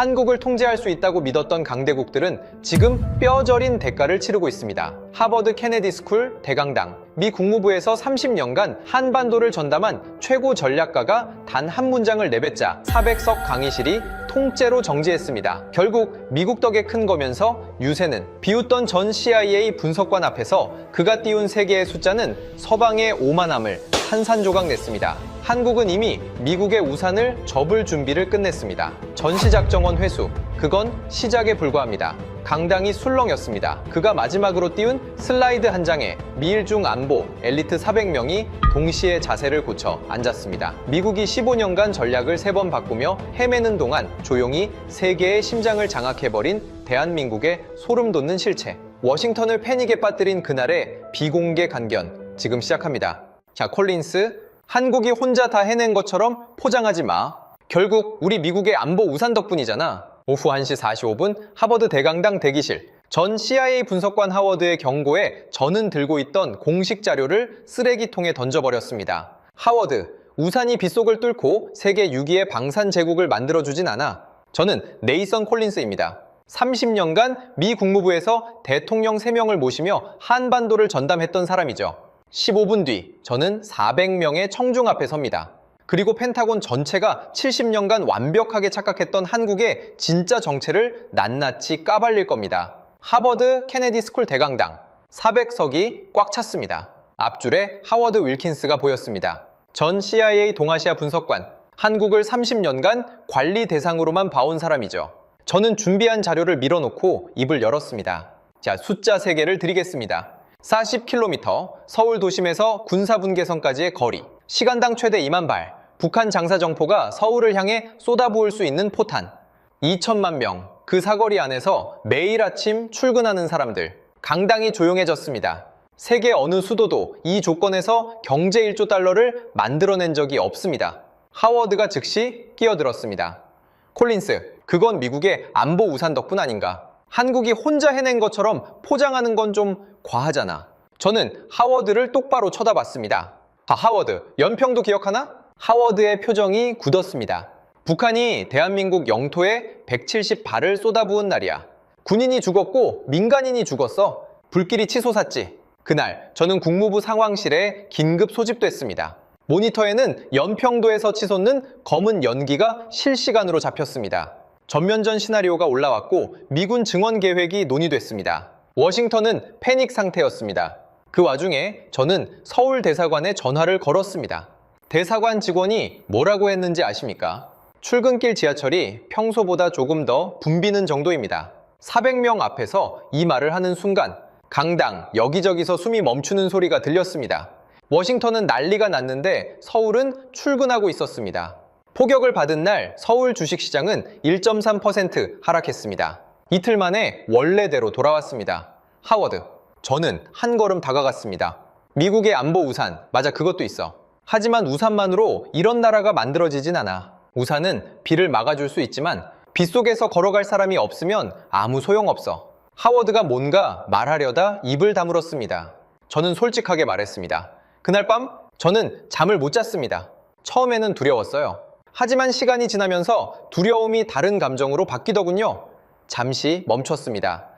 한국을 통제할 수 있다고 믿었던 강대국들은 지금 뼈저린 대가를 치르고 있습니다. 하버드 케네디 스쿨 대강당, 미 국무부에서 30년간 한반도를 전담한 최고 전략가가 단 한 문장을 내뱉자 400석 강의실이 통째로 정지했습니다. 결국 미국 덕에 큰 거면서 유세는 비웃던 전 CIA 분석관 앞에서 그가 띄운 세 개의 숫자는 서방의 오만함을 산산조각 냈습니다. 한국은 이미 미국의 우산을 접을 준비를 끝냈습니다. 전시작정원 회수, 그건 시작에 불과합니다. 강당이 술렁였습니다. 그가 마지막으로 띄운 슬라이드 한 장에 미일중 안보 엘리트 400명이 동시에 자세를 고쳐 앉았습니다. 미국이 15년간 전략을 3번 바꾸며 헤매는 동안 조용히 세계의 심장을 장악해버린 대한민국의 소름 돋는 실체. 워싱턴을 패닉에 빠뜨린 그날의 비공개 간견, 지금 시작합니다. 자, 콜린스, 한국이 혼자 다 해낸 것처럼 포장하지 마. 결국 우리 미국의 안보 우산 덕분이잖아. 오후 1시 45분 하버드 대강당 대기실. 전 CIA 분석관 하워드의 경고에 저는 들고 있던 공식 자료를 쓰레기통에 던져버렸습니다. 하워드, 우산이 빗속을 뚫고 세계 6위의 방산 제국을 만들어주진 않아. 저는 네이선 콜린스입니다. 30년간 미 국무부에서 대통령 3명을 모시며 한반도를 전담했던 사람이죠. 15분 뒤 저는 400명의 청중 앞에 섭니다. 그리고 펜타곤 전체가 70년간 완벽하게 착각했던 한국의 진짜 정체를 낱낱이 까발릴 겁니다. 하버드 케네디 스쿨 대강당, 400석이 꽉 찼습니다. 앞줄에 하워드 윌킨스가 보였습니다. 전 CIA 동아시아 분석관, 한국을 30년간 관리 대상으로만 봐온 사람이죠. 저는 준비한 자료를 밀어놓고 입을 열었습니다. 자, 숫자 3개를 드리겠습니다. 40km, 서울 도심에서 군사분계선까지의 거리, 시간당 최대 2만 발, 북한 장사정포가 서울을 향해 쏟아부을 수 있는 포탄, 2천만 명, 그 사거리 안에서 매일 아침 출근하는 사람들. 강당이 조용해졌습니다. 세계 어느 수도도 이 조건에서 경제 1조 달러를 만들어낸 적이 없습니다. 하워드가 즉시 끼어들었습니다. 콜린스, 그건 미국의 안보 우산 덕분 아닌가? 한국이 혼자 해낸 것처럼 포장하는 건 좀 과하잖아. 저는 하워드를 똑바로 쳐다봤습니다. 하워드, 연평도 기억하나? 하워드의 표정이 굳었습니다. 북한이 대한민국 영토에 170발을 쏟아부은 날이야. 군인이 죽었고 민간인이 죽었어. 불길이 치솟았지. 그날 저는 국무부 상황실에 긴급 소집됐습니다. 모니터에는 연평도에서 치솟는 검은 연기가 실시간으로 잡혔습니다. 전면전 시나리오가 올라왔고 미군 증원 계획이 논의됐습니다. 워싱턴은 패닉 상태였습니다. 그 와중에 저는 서울 대사관에 전화를 걸었습니다. 대사관 직원이 뭐라고 했는지 아십니까? 출근길 지하철이 평소보다 조금 더 붐비는 정도입니다. 400명 앞에서 이 말을 하는 순간 강당 여기저기서 숨이 멈추는 소리가 들렸습니다. 워싱턴은 난리가 났는데 서울은 출근하고 있었습니다. 폭격을 받은 날 서울 주식시장은 1.3% 하락했습니다. 이틀 만에 원래대로 돌아왔습니다. 하워드, 저는 한 걸음 다가갔습니다. 미국의 안보 우산, 맞아, 그것도 있어. 하지만 우산만으로 이런 나라가 만들어지진 않아. 우산은 비를 막아줄 수 있지만 빗속에서 걸어갈 사람이 없으면 아무 소용없어. 하워드가 뭔가 말하려다 입을 다물었습니다. 저는 솔직하게 말했습니다. 그날 밤 저는 잠을 못 잤습니다. 처음에는 두려웠어요. 하지만 시간이 지나면서 두려움이 다른 감정으로 바뀌더군요. 잠시 멈췄습니다.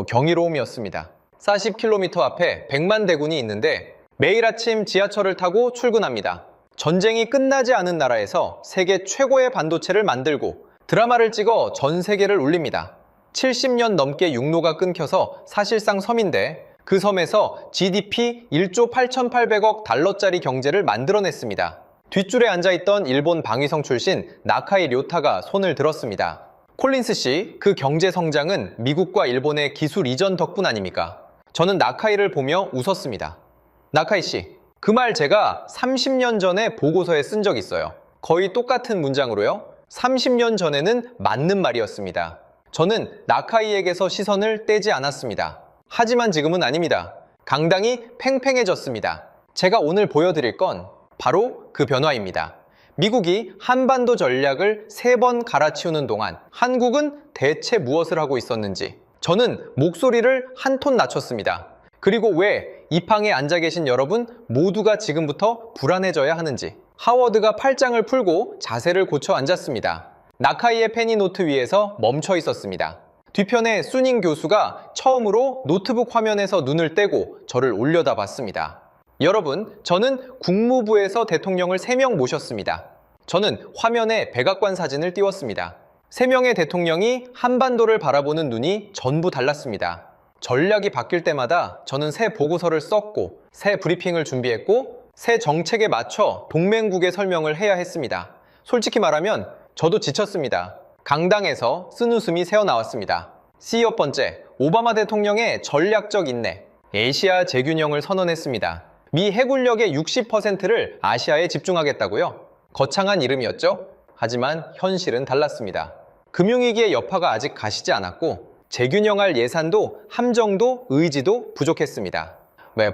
경이로움이었습니다. 40km 앞에 100만 대군이 있는데 매일 아침 지하철을 타고 출근합니다. 전쟁이 끝나지 않은 나라에서 세계 최고의 반도체를 만들고 드라마를 찍어 전 세계를 울립니다. 70년 넘게 육로가 끊겨서 사실상 섬인데 그 섬에서 GDP 1조 8,800억 달러짜리 경제를 만들어냈습니다. 뒷줄에 앉아있던 일본 방위성 출신 나카이 료타가 손을 들었습니다. 콜린스 씨, 그 경제 성장은 미국과 일본의 기술 이전 덕분 아닙니까? 저는 나카이를 보며 웃었습니다. 나카이 씨, 그 말 제가 30년 전에 보고서에 쓴 적 있어요. 거의 똑같은 문장으로요. 30년 전에는 맞는 말이었습니다. 저는 나카이에게서 시선을 떼지 않았습니다. 하지만 지금은 아닙니다. 강당이 팽팽해졌습니다. 제가 오늘 보여드릴 건 바로 그 변화입니다. 미국이 한반도 전략을 3번 갈아치우는 동안 한국은 대체 무엇을 하고 있었는지 저는 목소리를 한 톤 낮췄습니다. 그리고 왜 이 방에 앉아 계신 여러분 모두가 지금부터 불안해져야 하는지. 하워드가 팔짱을 풀고 자세를 고쳐 앉았습니다. 나카이의 펜이 노트 위에서 멈춰 있었습니다. 뒤편에 수닝 교수가 처음으로 노트북 화면에서 눈을 떼고 저를 올려다봤습니다. 여러분, 저는 국무부에서 대통령을 3명 모셨습니다. 저는 화면에 백악관 사진을 띄웠습니다. 3명의 대통령이 한반도를 바라보는 눈이 전부 달랐습니다. 전략이 바뀔 때마다 저는 새 보고서를 썼고, 새 브리핑을 준비했고, 새 정책에 맞춰 동맹국에 설명을 해야 했습니다. 솔직히 말하면 저도 지쳤습니다. 강당에서 쓴웃음이 새어나왔습니다. 첫 번째, 오바마 대통령의 전략적 인내, 아시아 재균형을 선언했습니다. 미 해군력의 60%를 아시아에 집중하겠다고요? 거창한 이름이었죠? 하지만 현실은 달랐습니다. 금융위기의 여파가 아직 가시지 않았고 재균형할 예산도 함정도 의지도 부족했습니다.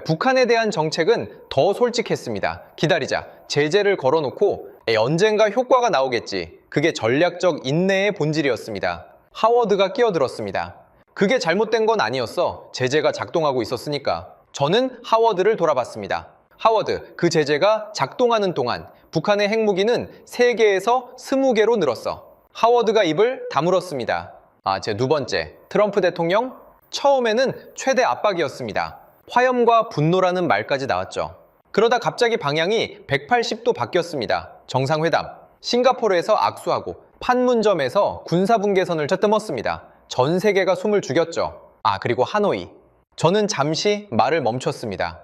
북한에 대한 정책은 더 솔직했습니다. 기다리자. 제재를 걸어놓고 언젠가 효과가 나오겠지. 그게 전략적 인내의 본질이었습니다. 하워드가 끼어들었습니다. 그게 잘못된 건 아니었어. 제재가 작동하고 있었으니까. 저는 하워드를 돌아봤습니다. 하워드, 그 제재가 작동하는 동안 북한의 핵무기는 3개에서 20개로 늘었어. 하워드가 입을 다물었습니다. 제 두 번째, 트럼프 대통령? 처음에는 최대 압박이었습니다. 화염과 분노라는 말까지 나왔죠. 그러다 갑자기 방향이 180도 바뀌었습니다. 정상회담, 싱가포르에서 악수하고 판문점에서 군사분계선을 쩌듬었습니다. 전 세계가 숨을 죽였죠. 그리고 하노이. 저는 잠시 말을 멈췄습니다.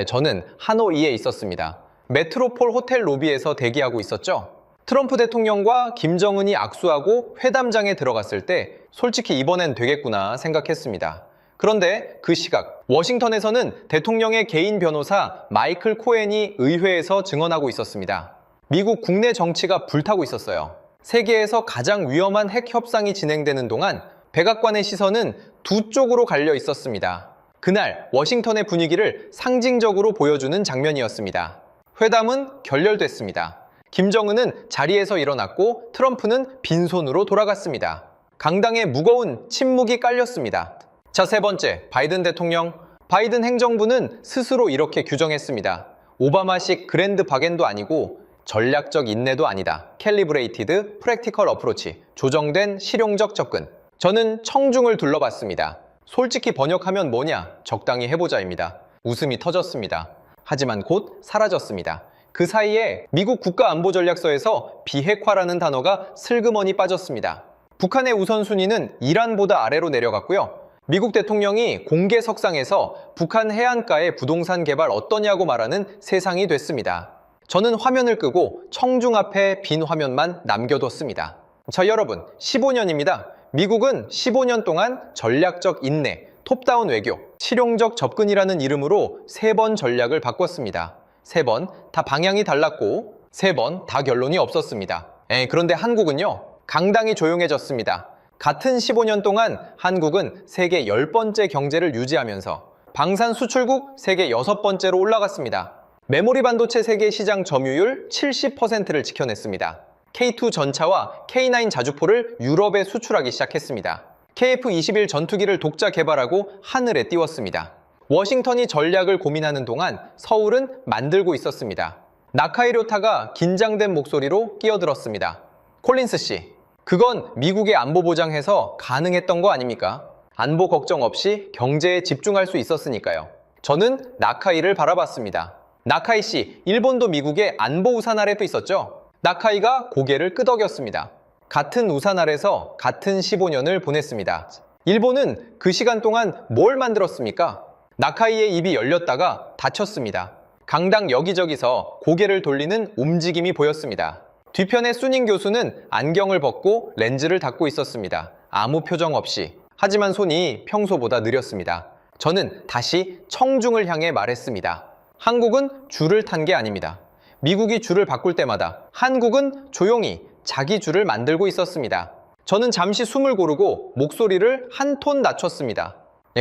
저는 하노이에 있었습니다. 메트로폴 호텔 로비에서 대기하고 있었죠. 트럼프 대통령과 김정은이 악수하고 회담장에 들어갔을 때 솔직히 이번엔 되겠구나 생각했습니다. 그런데 그 시각, 워싱턴에서는 대통령의 개인 변호사 마이클 코엔이 의회에서 증언하고 있었습니다. 미국 국내 정치가 불타고 있었어요. 세계에서 가장 위험한 핵 협상이 진행되는 동안 백악관의 시선은 두 쪽으로 갈려 있었습니다. 그날 워싱턴의 분위기를 상징적으로 보여주는 장면이었습니다. 회담은 결렬됐습니다. 김정은은 자리에서 일어났고 트럼프는 빈손으로 돌아갔습니다. 강당에 무거운 침묵이 깔렸습니다. 세 번째, 바이든 대통령. 바이든 행정부는 스스로 이렇게 규정했습니다. 오바마식 그랜드 바겐도 아니고 전략적 인내도 아니다. 캘리브레이티드 프랙티컬 어프로치, 조정된 실용적 접근. 저는 청중을 둘러봤습니다. 솔직히 번역하면 뭐냐? 적당히 해보자입니다. 웃음이 터졌습니다. 하지만 곧 사라졌습니다. 그 사이에 미국 국가안보전략서에서 비핵화라는 단어가 슬그머니 빠졌습니다. 북한의 우선순위는 이란보다 아래로 내려갔고요. 미국 대통령이 공개석상에서 북한 해안가의 부동산 개발 어떠냐고 말하는 세상이 됐습니다. 저는 화면을 끄고 청중 앞에 빈 화면만 남겨뒀습니다. 여러분, 15년입니다. 미국은 15년 동안 전략적 인내, 톱다운 외교, 실용적 접근이라는 이름으로 3번 전략을 바꿨습니다. 3번 다 방향이 달랐고 3번 다 결론이 없었습니다. 그런데 한국은요, 강당이 조용해졌습니다. 같은 15년 동안 한국은 세계 10번째 경제를 유지하면서 방산 수출국 세계 6번째로 올라갔습니다. 메모리 반도체 세계 시장 점유율 70%를 지켜냈습니다. K2 전차와 K9 자주포를 유럽에 수출하기 시작했습니다. KF-21 전투기를 독자 개발하고 하늘에 띄웠습니다. 워싱턴이 전략을 고민하는 동안 서울은 만들고 있었습니다. 나카이 료타가 긴장된 목소리로 끼어들었습니다. 콜린스 씨, 그건 미국의 안보 보장해서 가능했던 거 아닙니까? 안보 걱정 없이 경제에 집중할 수 있었으니까요. 저는 나카이를 바라봤습니다. 나카이 씨, 일본도 미국의 안보 우산 아래도 있었죠? 나카이가 고개를 끄덕였습니다. 같은 우산 아래서 같은 15년을 보냈습니다. 일본은 그 시간 동안 뭘 만들었습니까? 나카이의 입이 열렸다가 닫혔습니다. 강당 여기저기서 고개를 돌리는 움직임이 보였습니다. 뒤편의 수닝 교수는 안경을 벗고 렌즈를 닫고 있었습니다. 아무 표정 없이. 하지만 손이 평소보다 느렸습니다. 저는 다시 청중을 향해 말했습니다. 한국은 줄을 탄 게 아닙니다. 미국이 줄을 바꿀 때마다 한국은 조용히 자기 줄을 만들고 있었습니다. 저는 잠시 숨을 고르고 목소리를 한 톤 낮췄습니다.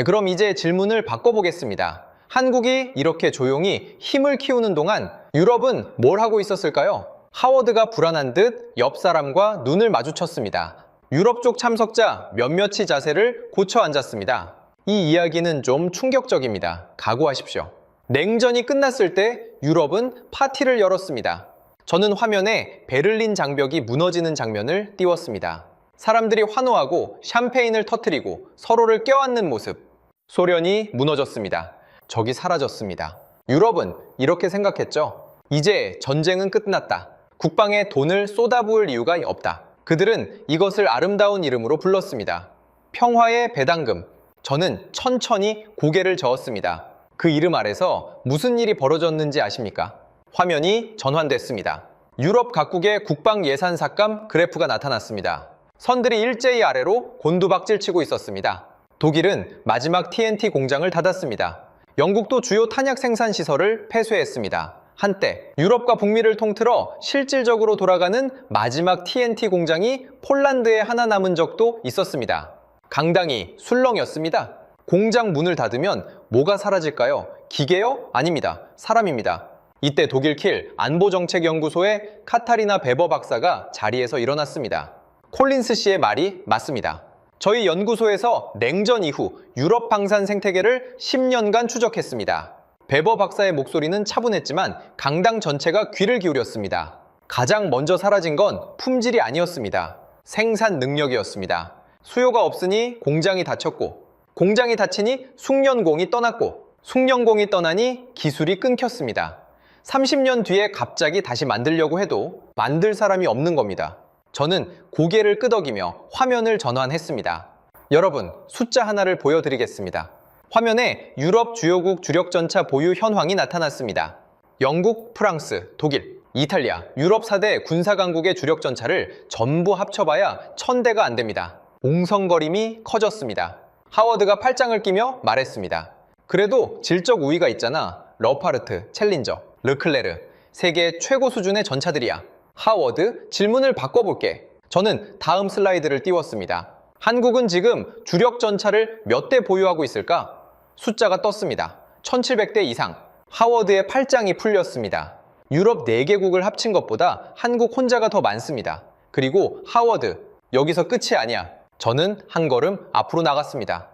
그럼 이제 질문을 바꿔보겠습니다. 한국이 이렇게 조용히 힘을 키우는 동안 유럽은 뭘 하고 있었을까요? 하워드가 불안한 듯 옆 사람과 눈을 마주쳤습니다. 유럽 쪽 참석자 몇몇이 자세를 고쳐 앉았습니다. 이 이야기는 좀 충격적입니다. 각오하십시오. 냉전이 끝났을 때 유럽은 파티를 열었습니다. 저는 화면에 베를린 장벽이 무너지는 장면을 띄웠습니다. 사람들이 환호하고 샴페인을 터뜨리고 서로를 껴안는 모습. 소련이 무너졌습니다. 적이 사라졌습니다. 유럽은 이렇게 생각했죠. 이제 전쟁은 끝났다. 국방에 돈을 쏟아부을 이유가 없다. 그들은 이것을 아름다운 이름으로 불렀습니다. 평화의 배당금. 저는 천천히 고개를 저었습니다. 그 이름 아래서 무슨 일이 벌어졌는지 아십니까? 화면이 전환됐습니다. 유럽 각국의 국방 예산 삭감 그래프가 나타났습니다. 선들이 일제히 아래로 곤두박질 치고 있었습니다. 독일은 마지막 TNT 공장을 닫았습니다. 영국도 주요 탄약 생산 시설을 폐쇄했습니다. 한때 유럽과 북미를 통틀어 실질적으로 돌아가는 마지막 TNT 공장이 폴란드에 하나 남은 적도 있었습니다. 강당이 술렁이었습니다. 공장 문을 닫으면 뭐가 사라질까요? 기계요? 아닙니다. 사람입니다. 이때 독일킬 안보정책연구소의 카타리나 베버 박사가 자리에서 일어났습니다. 콜린스 씨의 말이 맞습니다. 저희 연구소에서 냉전 이후 유럽 방산 생태계를 10년간 추적했습니다. 베버 박사의 목소리는 차분했지만 강당 전체가 귀를 기울였습니다. 가장 먼저 사라진 건 품질이 아니었습니다. 생산 능력이었습니다. 수요가 없으니 공장이 닫혔고, 공장이 닫히니 숙련공이 떠났고, 숙련공이 떠나니 기술이 끊겼습니다. 30년 뒤에 갑자기 다시 만들려고 해도 만들 사람이 없는 겁니다. 저는 고개를 끄덕이며 화면을 전환했습니다. 여러분, 숫자 하나를 보여드리겠습니다. 화면에 유럽 주요국 주력전차 보유 현황이 나타났습니다. 영국, 프랑스, 독일, 이탈리아, 유럽 4대 군사강국의 주력전차를 전부 합쳐봐야 1000대가 안 됩니다. 옹성거림이 커졌습니다. 하워드가 팔짱을 끼며 말했습니다. 그래도 질적 우위가 있잖아. 러파르트, 챌린저, 르클레르, 세계 최고 수준의 전차들이야. 하워드, 질문을 바꿔볼게. 저는 다음 슬라이드를 띄웠습니다. 한국은 지금 주력 전차를 몇 대 보유하고 있을까? 숫자가 떴습니다. 1700대 이상. 하워드의 팔짱이 풀렸습니다. 유럽 4개국을 합친 것보다 한국 혼자가 더 많습니다. 그리고 하워드, 여기서 끝이 아니야. 저는 한 걸음 앞으로 나갔습니다.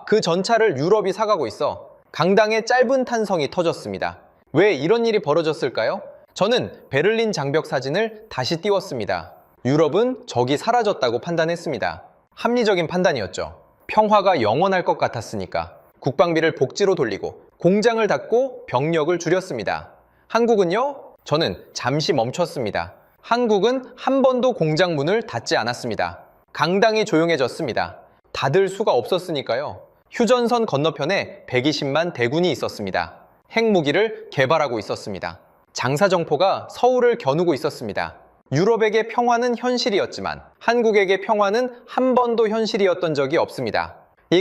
그 전차를 유럽이 사가고 있어. 강당의 짧은 탄성이 터졌습니다. 왜 이런 일이 벌어졌을까요? 저는 베를린 장벽 사진을 다시 띄웠습니다. 유럽은 적이 사라졌다고 판단했습니다. 합리적인 판단이었죠. 평화가 영원할 것 같았으니까. 국방비를 복지로 돌리고 공장을 닫고 병력을 줄였습니다. 한국은요? 저는 잠시 멈췄습니다. 한국은 한 번도 공장 문을 닫지 않았습니다. 강당이 조용해졌습니다. 닫을 수가 없었으니까요. 휴전선 건너편에 120만 대군이 있었습니다. 핵무기를 개발하고 있었습니다. 장사정포가 서울을 겨누고 있었습니다. 유럽에게 평화는 현실이었지만 한국에게 평화는 한 번도 현실이었던 적이 없습니다.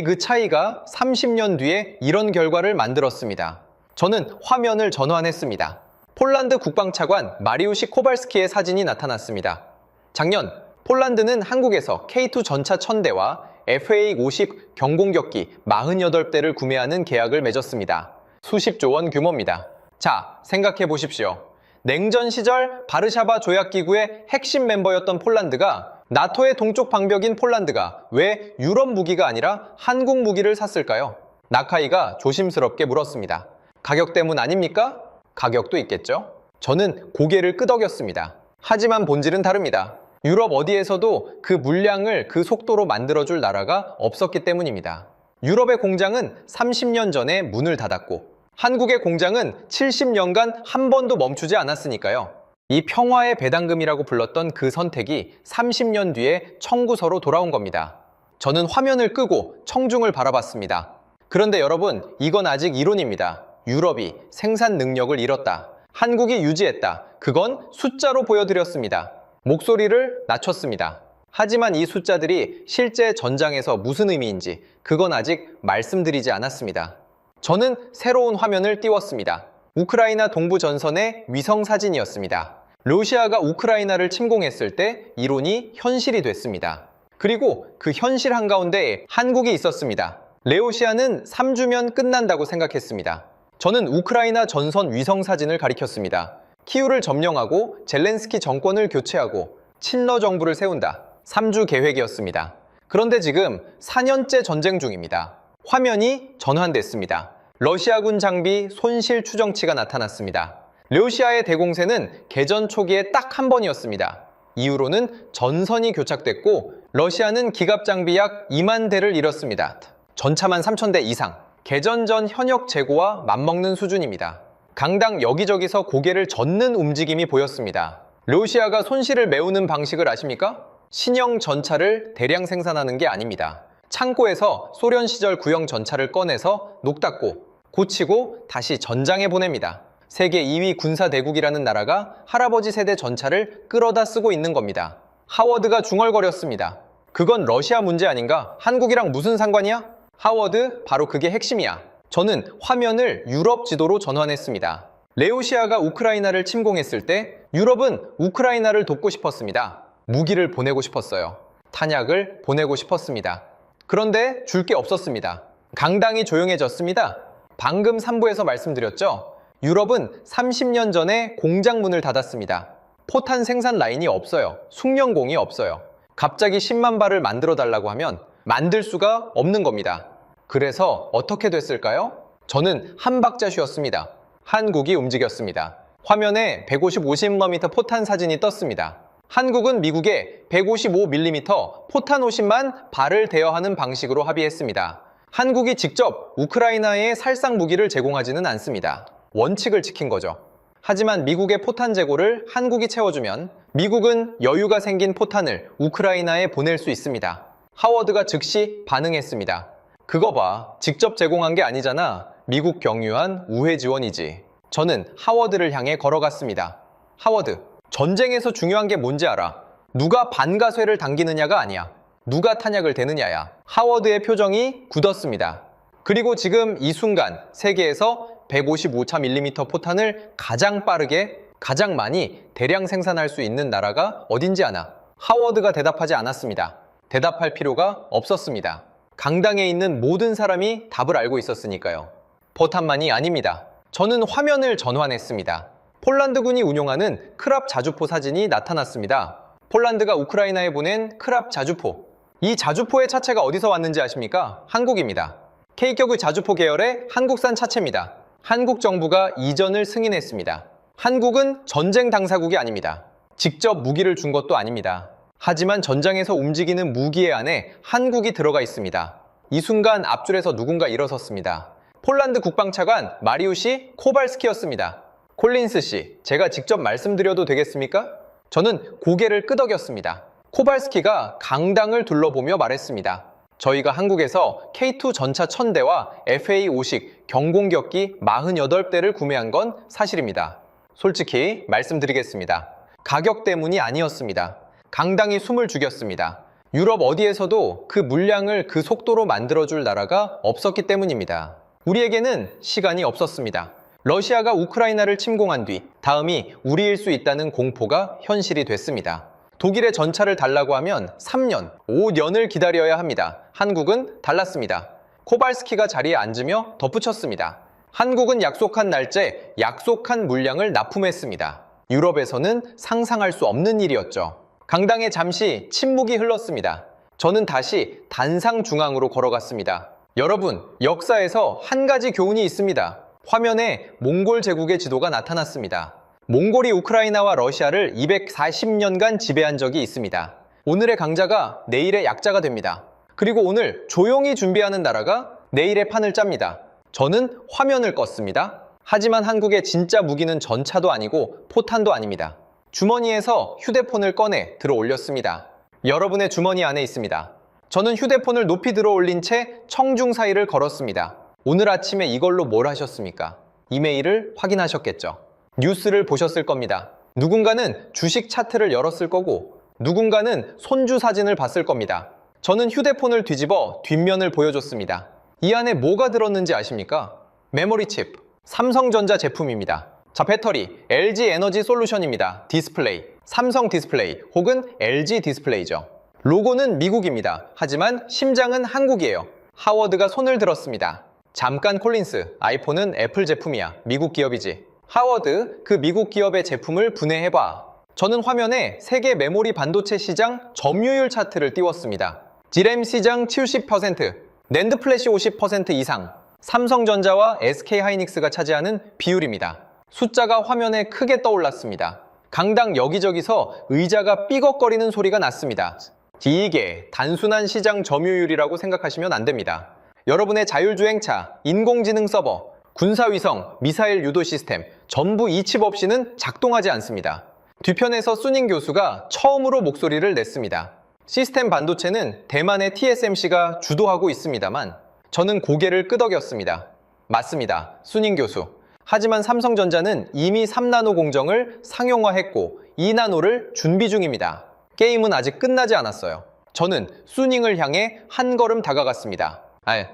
그 차이가 30년 뒤에 이런 결과를 만들었습니다. 저는 화면을 전환했습니다. 폴란드 국방차관 마리우시 코발스키의 사진이 나타났습니다. 작년 폴란드는 한국에서 K2 전차 1000대와 FA-50 경공격기 48대를 구매하는 계약을 맺었습니다. 수십조 원 규모입니다. 자, 생각해 보십시오. 냉전 시절 바르샤바 조약기구의 핵심 멤버였던 폴란드가, 나토의 동쪽 방벽인 폴란드가 왜 유럽 무기가 아니라 한국 무기를 샀을까요? 나카이가 조심스럽게 물었습니다. 가격 때문 아닙니까? 가격도 있겠죠? 저는 고개를 끄덕였습니다. 하지만 본질은 다릅니다. 유럽 어디에서도 그 물량을 그 속도로 만들어줄 나라가 없었기 때문입니다. 유럽의 공장은 30년 전에 문을 닫았고 한국의 공장은 70년간 한 번도 멈추지 않았으니까요. 이 평화의 배당금이라고 불렀던 그 선택이 30년 뒤에 청구서로 돌아온 겁니다. 저는 화면을 끄고 청중을 바라봤습니다. 그런데 여러분, 이건 아직 이론입니다. 유럽이 생산 능력을 잃었다. 한국이 유지했다. 그건 숫자로 보여드렸습니다. 목소리를 낮췄습니다. 하지만 이 숫자들이 실제 전장에서 무슨 의미인지 그건 아직 말씀드리지 않았습니다. 저는 새로운 화면을 띄웠습니다. 우크라이나 동부 전선의 위성 사진이었습니다. 러시아가 우크라이나를 침공했을 때 이론이 현실이 됐습니다. 그리고 그 현실 한가운데 한국이 있었습니다. 레오시아는 3주면 끝난다고 생각했습니다. 저는 우크라이나 전선 위성 사진을 가리켰습니다. 키우를 점령하고 젤렌스키 정권을 교체하고 친러 정부를 세운다. 3주 계획이었습니다. 그런데 지금 4년째 전쟁 중입니다. 화면이 전환됐습니다. 러시아군 장비 손실 추정치가 나타났습니다. 러시아의 대공세는 개전 초기에 딱 한 번이었습니다. 이후로는 전선이 교착됐고 러시아는 기갑 장비 약 2만 대를 잃었습니다. 전차만 3,000대 이상, 개전 전 현역 재고와 맞먹는 수준입니다. 강당 여기저기서 고개를 젓는 움직임이 보였습니다. 러시아가 손실을 메우는 방식을 아십니까? 신형 전차를 대량 생산하는 게 아닙니다. 창고에서 소련 시절 구형 전차를 꺼내서 녹닦고 고치고 다시 전장에 보냅니다. 세계 2위 군사대국이라는 나라가 할아버지 세대 전차를 끌어다 쓰고 있는 겁니다. 하워드가 중얼거렸습니다. 그건 러시아 문제 아닌가? 한국이랑 무슨 상관이야? 하워드, 바로 그게 핵심이야. 저는 화면을 유럽 지도로 전환했습니다. 러시아가 우크라이나를 침공했을 때 유럽은 우크라이나를 돕고 싶었습니다. 무기를 보내고 싶었어요. 탄약을 보내고 싶었습니다. 그런데 줄 게 없었습니다. 강당이 조용해졌습니다. 방금 3부에서 말씀드렸죠? 유럽은 30년 전에 공장 문을 닫았습니다. 포탄 생산 라인이 없어요. 숙련공이 없어요. 갑자기 10만 발을 만들어 달라고 하면 만들 수가 없는 겁니다. 그래서 어떻게 됐을까요? 저는 한 박자 쉬었습니다. 한국이 움직였습니다. 화면에 155mm 포탄 사진이 떴습니다. 한국은 미국에 155mm 포탄 50만 발을 대여하는 방식으로 합의했습니다. 한국이 직접 우크라이나에 살상 무기를 제공하지는 않습니다. 원칙을 지킨 거죠. 하지만 미국의 포탄 재고를 한국이 채워주면 미국은 여유가 생긴 포탄을 우크라이나에 보낼 수 있습니다. 하워드가 즉시 반응했습니다. 그거 봐, 직접 제공한 게 아니잖아. 미국 경유한 우회 지원이지. 저는 하워드를 향해 걸어갔습니다. 하워드, 전쟁에서 중요한 게 뭔지 알아? 누가 반가쇠를 당기느냐가 아니야. 누가 탄약을 대느냐야. 하워드의 표정이 굳었습니다. 그리고 지금 이 순간 세계에서 155mm 포탄을 가장 빠르게, 가장 많이 대량 생산할 수 있는 나라가 어딘지 아나? 하워드가 대답하지 않았습니다. 대답할 필요가 없었습니다. 강당에 있는 모든 사람이 답을 알고 있었으니까요. 포탄만이 아닙니다. 저는 화면을 전환했습니다. 폴란드군이 운용하는 크랍 자주포 사진이 나타났습니다. 폴란드가 우크라이나에 보낸 크랍 자주포. 이 자주포의 차체가 어디서 왔는지 아십니까? 한국입니다. K격의 자주포 계열의 한국산 차체입니다. 한국 정부가 이전을 승인했습니다. 한국은 전쟁 당사국이 아닙니다. 직접 무기를 준 것도 아닙니다. 하지만 전장에서 움직이는 무기의 안에 한국이 들어가 있습니다. 이 순간 앞줄에서 누군가 일어섰습니다. 폴란드 국방차관 마리우시 코발스키였습니다. 콜린스 씨, 제가 직접 말씀드려도 되겠습니까? 저는 고개를 끄덕였습니다. 코발스키가 강당을 둘러보며 말했습니다. 저희가 한국에서 K2 전차 1000대와 FA-50 경공격기 48대를 구매한 건 사실입니다. 솔직히 말씀드리겠습니다. 가격 때문이 아니었습니다. 강당이 숨을 죽였습니다. 유럽 어디에서도 그 물량을 그 속도로 만들어줄 나라가 없었기 때문입니다. 우리에게는 시간이 없었습니다. 러시아가 우크라이나를 침공한 뒤 다음이 우리일 수 있다는 공포가 현실이 됐습니다. 독일의 전차를 달라고 하면 3년, 5년을 기다려야 합니다. 한국은 달랐습니다. 코발스키가 자리에 앉으며 덧붙였습니다. 한국은 약속한 날짜, 약속한 물량을 납품했습니다. 유럽에서는 상상할 수 없는 일이었죠. 강당에 잠시 침묵이 흘렀습니다. 저는 다시 단상 중앙으로 걸어갔습니다. 여러분, 역사에서 한 가지 교훈이 있습니다. 화면에 몽골 제국의 지도가 나타났습니다. 몽골이 우크라이나와 러시아를 240년간 지배한 적이 있습니다. 오늘의 강자가 내일의 약자가 됩니다. 그리고 오늘 조용히 준비하는 나라가 내일의 판을 짭니다. 저는 화면을 껐습니다. 하지만 한국의 진짜 무기는 전차도 아니고 포탄도 아닙니다. 주머니에서 휴대폰을 꺼내 들어 올렸습니다. 여러분의 주머니 안에 있습니다. 저는 휴대폰을 높이 들어 올린 채 청중 사이를 걸었습니다. 오늘 아침에 이걸로 뭘 하셨습니까? 이메일을 확인하셨겠죠. 뉴스를 보셨을 겁니다. 누군가는 주식 차트를 열었을 거고 누군가는 손주 사진을 봤을 겁니다. 저는 휴대폰을 뒤집어 뒷면을 보여줬습니다. 이 안에 뭐가 들었는지 아십니까? 메모리 칩, 삼성전자 제품입니다. 자, 배터리, LG 에너지 솔루션입니다. 디스플레이, 삼성 디스플레이 혹은 LG 디스플레이죠. 로고는 미국입니다. 하지만 심장은 한국이에요. 하워드가 손을 들었습니다. 잠깐 콜린스, 아이폰은 애플 제품이야. 미국 기업이지. 하워드, 그 미국 기업의 제품을 분해해봐. 저는 화면에 세계 메모리 반도체 시장 점유율 차트를 띄웠습니다. D램 시장 70%, 낸드 플래시 50% 이상, 삼성전자와 SK하이닉스가 차지하는 비율입니다. 숫자가 화면에 크게 떠올랐습니다. 강당 여기저기서 의자가 삐걱거리는 소리가 났습니다. 이게 단순한 시장 점유율이라고 생각하시면 안 됩니다. 여러분의 자율주행차, 인공지능 서버, 군사위성, 미사일 유도 시스템 전부 이 칩 없이는 작동하지 않습니다. 뒤편에서 수닝 교수가 처음으로 목소리를 냈습니다. 시스템 반도체는 대만의 TSMC가 주도하고 있습니다만 저는 고개를 끄덕였습니다. 맞습니다. 수닝 교수. 하지만 삼성전자는 이미 3나노 공정을 상용화했고 2나노를 준비 중입니다. 게임은 아직 끝나지 않았어요. 저는 수닝을 향해 한 걸음 다가갔습니다.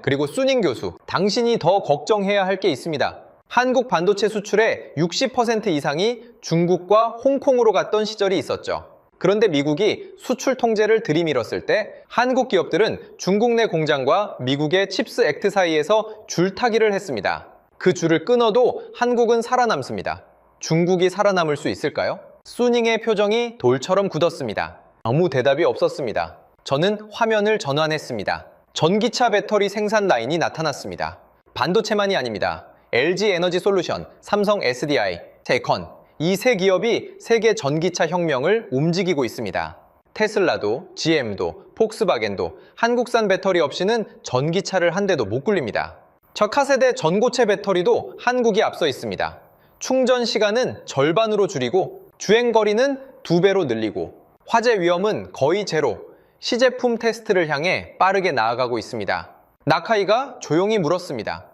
그리고 수닝 교수, 당신이 더 걱정해야 할 게 있습니다. 한국 반도체 수출의 60% 이상이 중국과 홍콩으로 갔던 시절이 있었죠. 그런데 미국이 수출 통제를 들이밀었을 때 한국 기업들은 중국 내 공장과 미국의 칩스 액트 사이에서 줄타기를 했습니다. 그 줄을 끊어도 한국은 살아남습니다. 중국이 살아남을 수 있을까요? 수닝의 표정이 돌처럼 굳었습니다. 아무 대답이 없었습니다. 저는 화면을 전환했습니다. 전기차 배터리 생산 라인이 나타났습니다. 반도체만이 아닙니다. LG 에너지 솔루션, 삼성 SDI, 세컨, 이 세 기업이 세계 전기차 혁명을 움직이고 있습니다. 테슬라도, GM도, 폭스바겐도 한국산 배터리 없이는 전기차를 한 대도 못 굴립니다. 저가세대 전고체 배터리도 한국이 앞서 있습니다. 충전 시간은 절반으로 줄이고 주행거리는 2배로 늘리고 화재 위험은 거의 제로, 시제품 테스트를 향해 빠르게 나아가고 있습니다. 나카이가 조용히 물었습니다.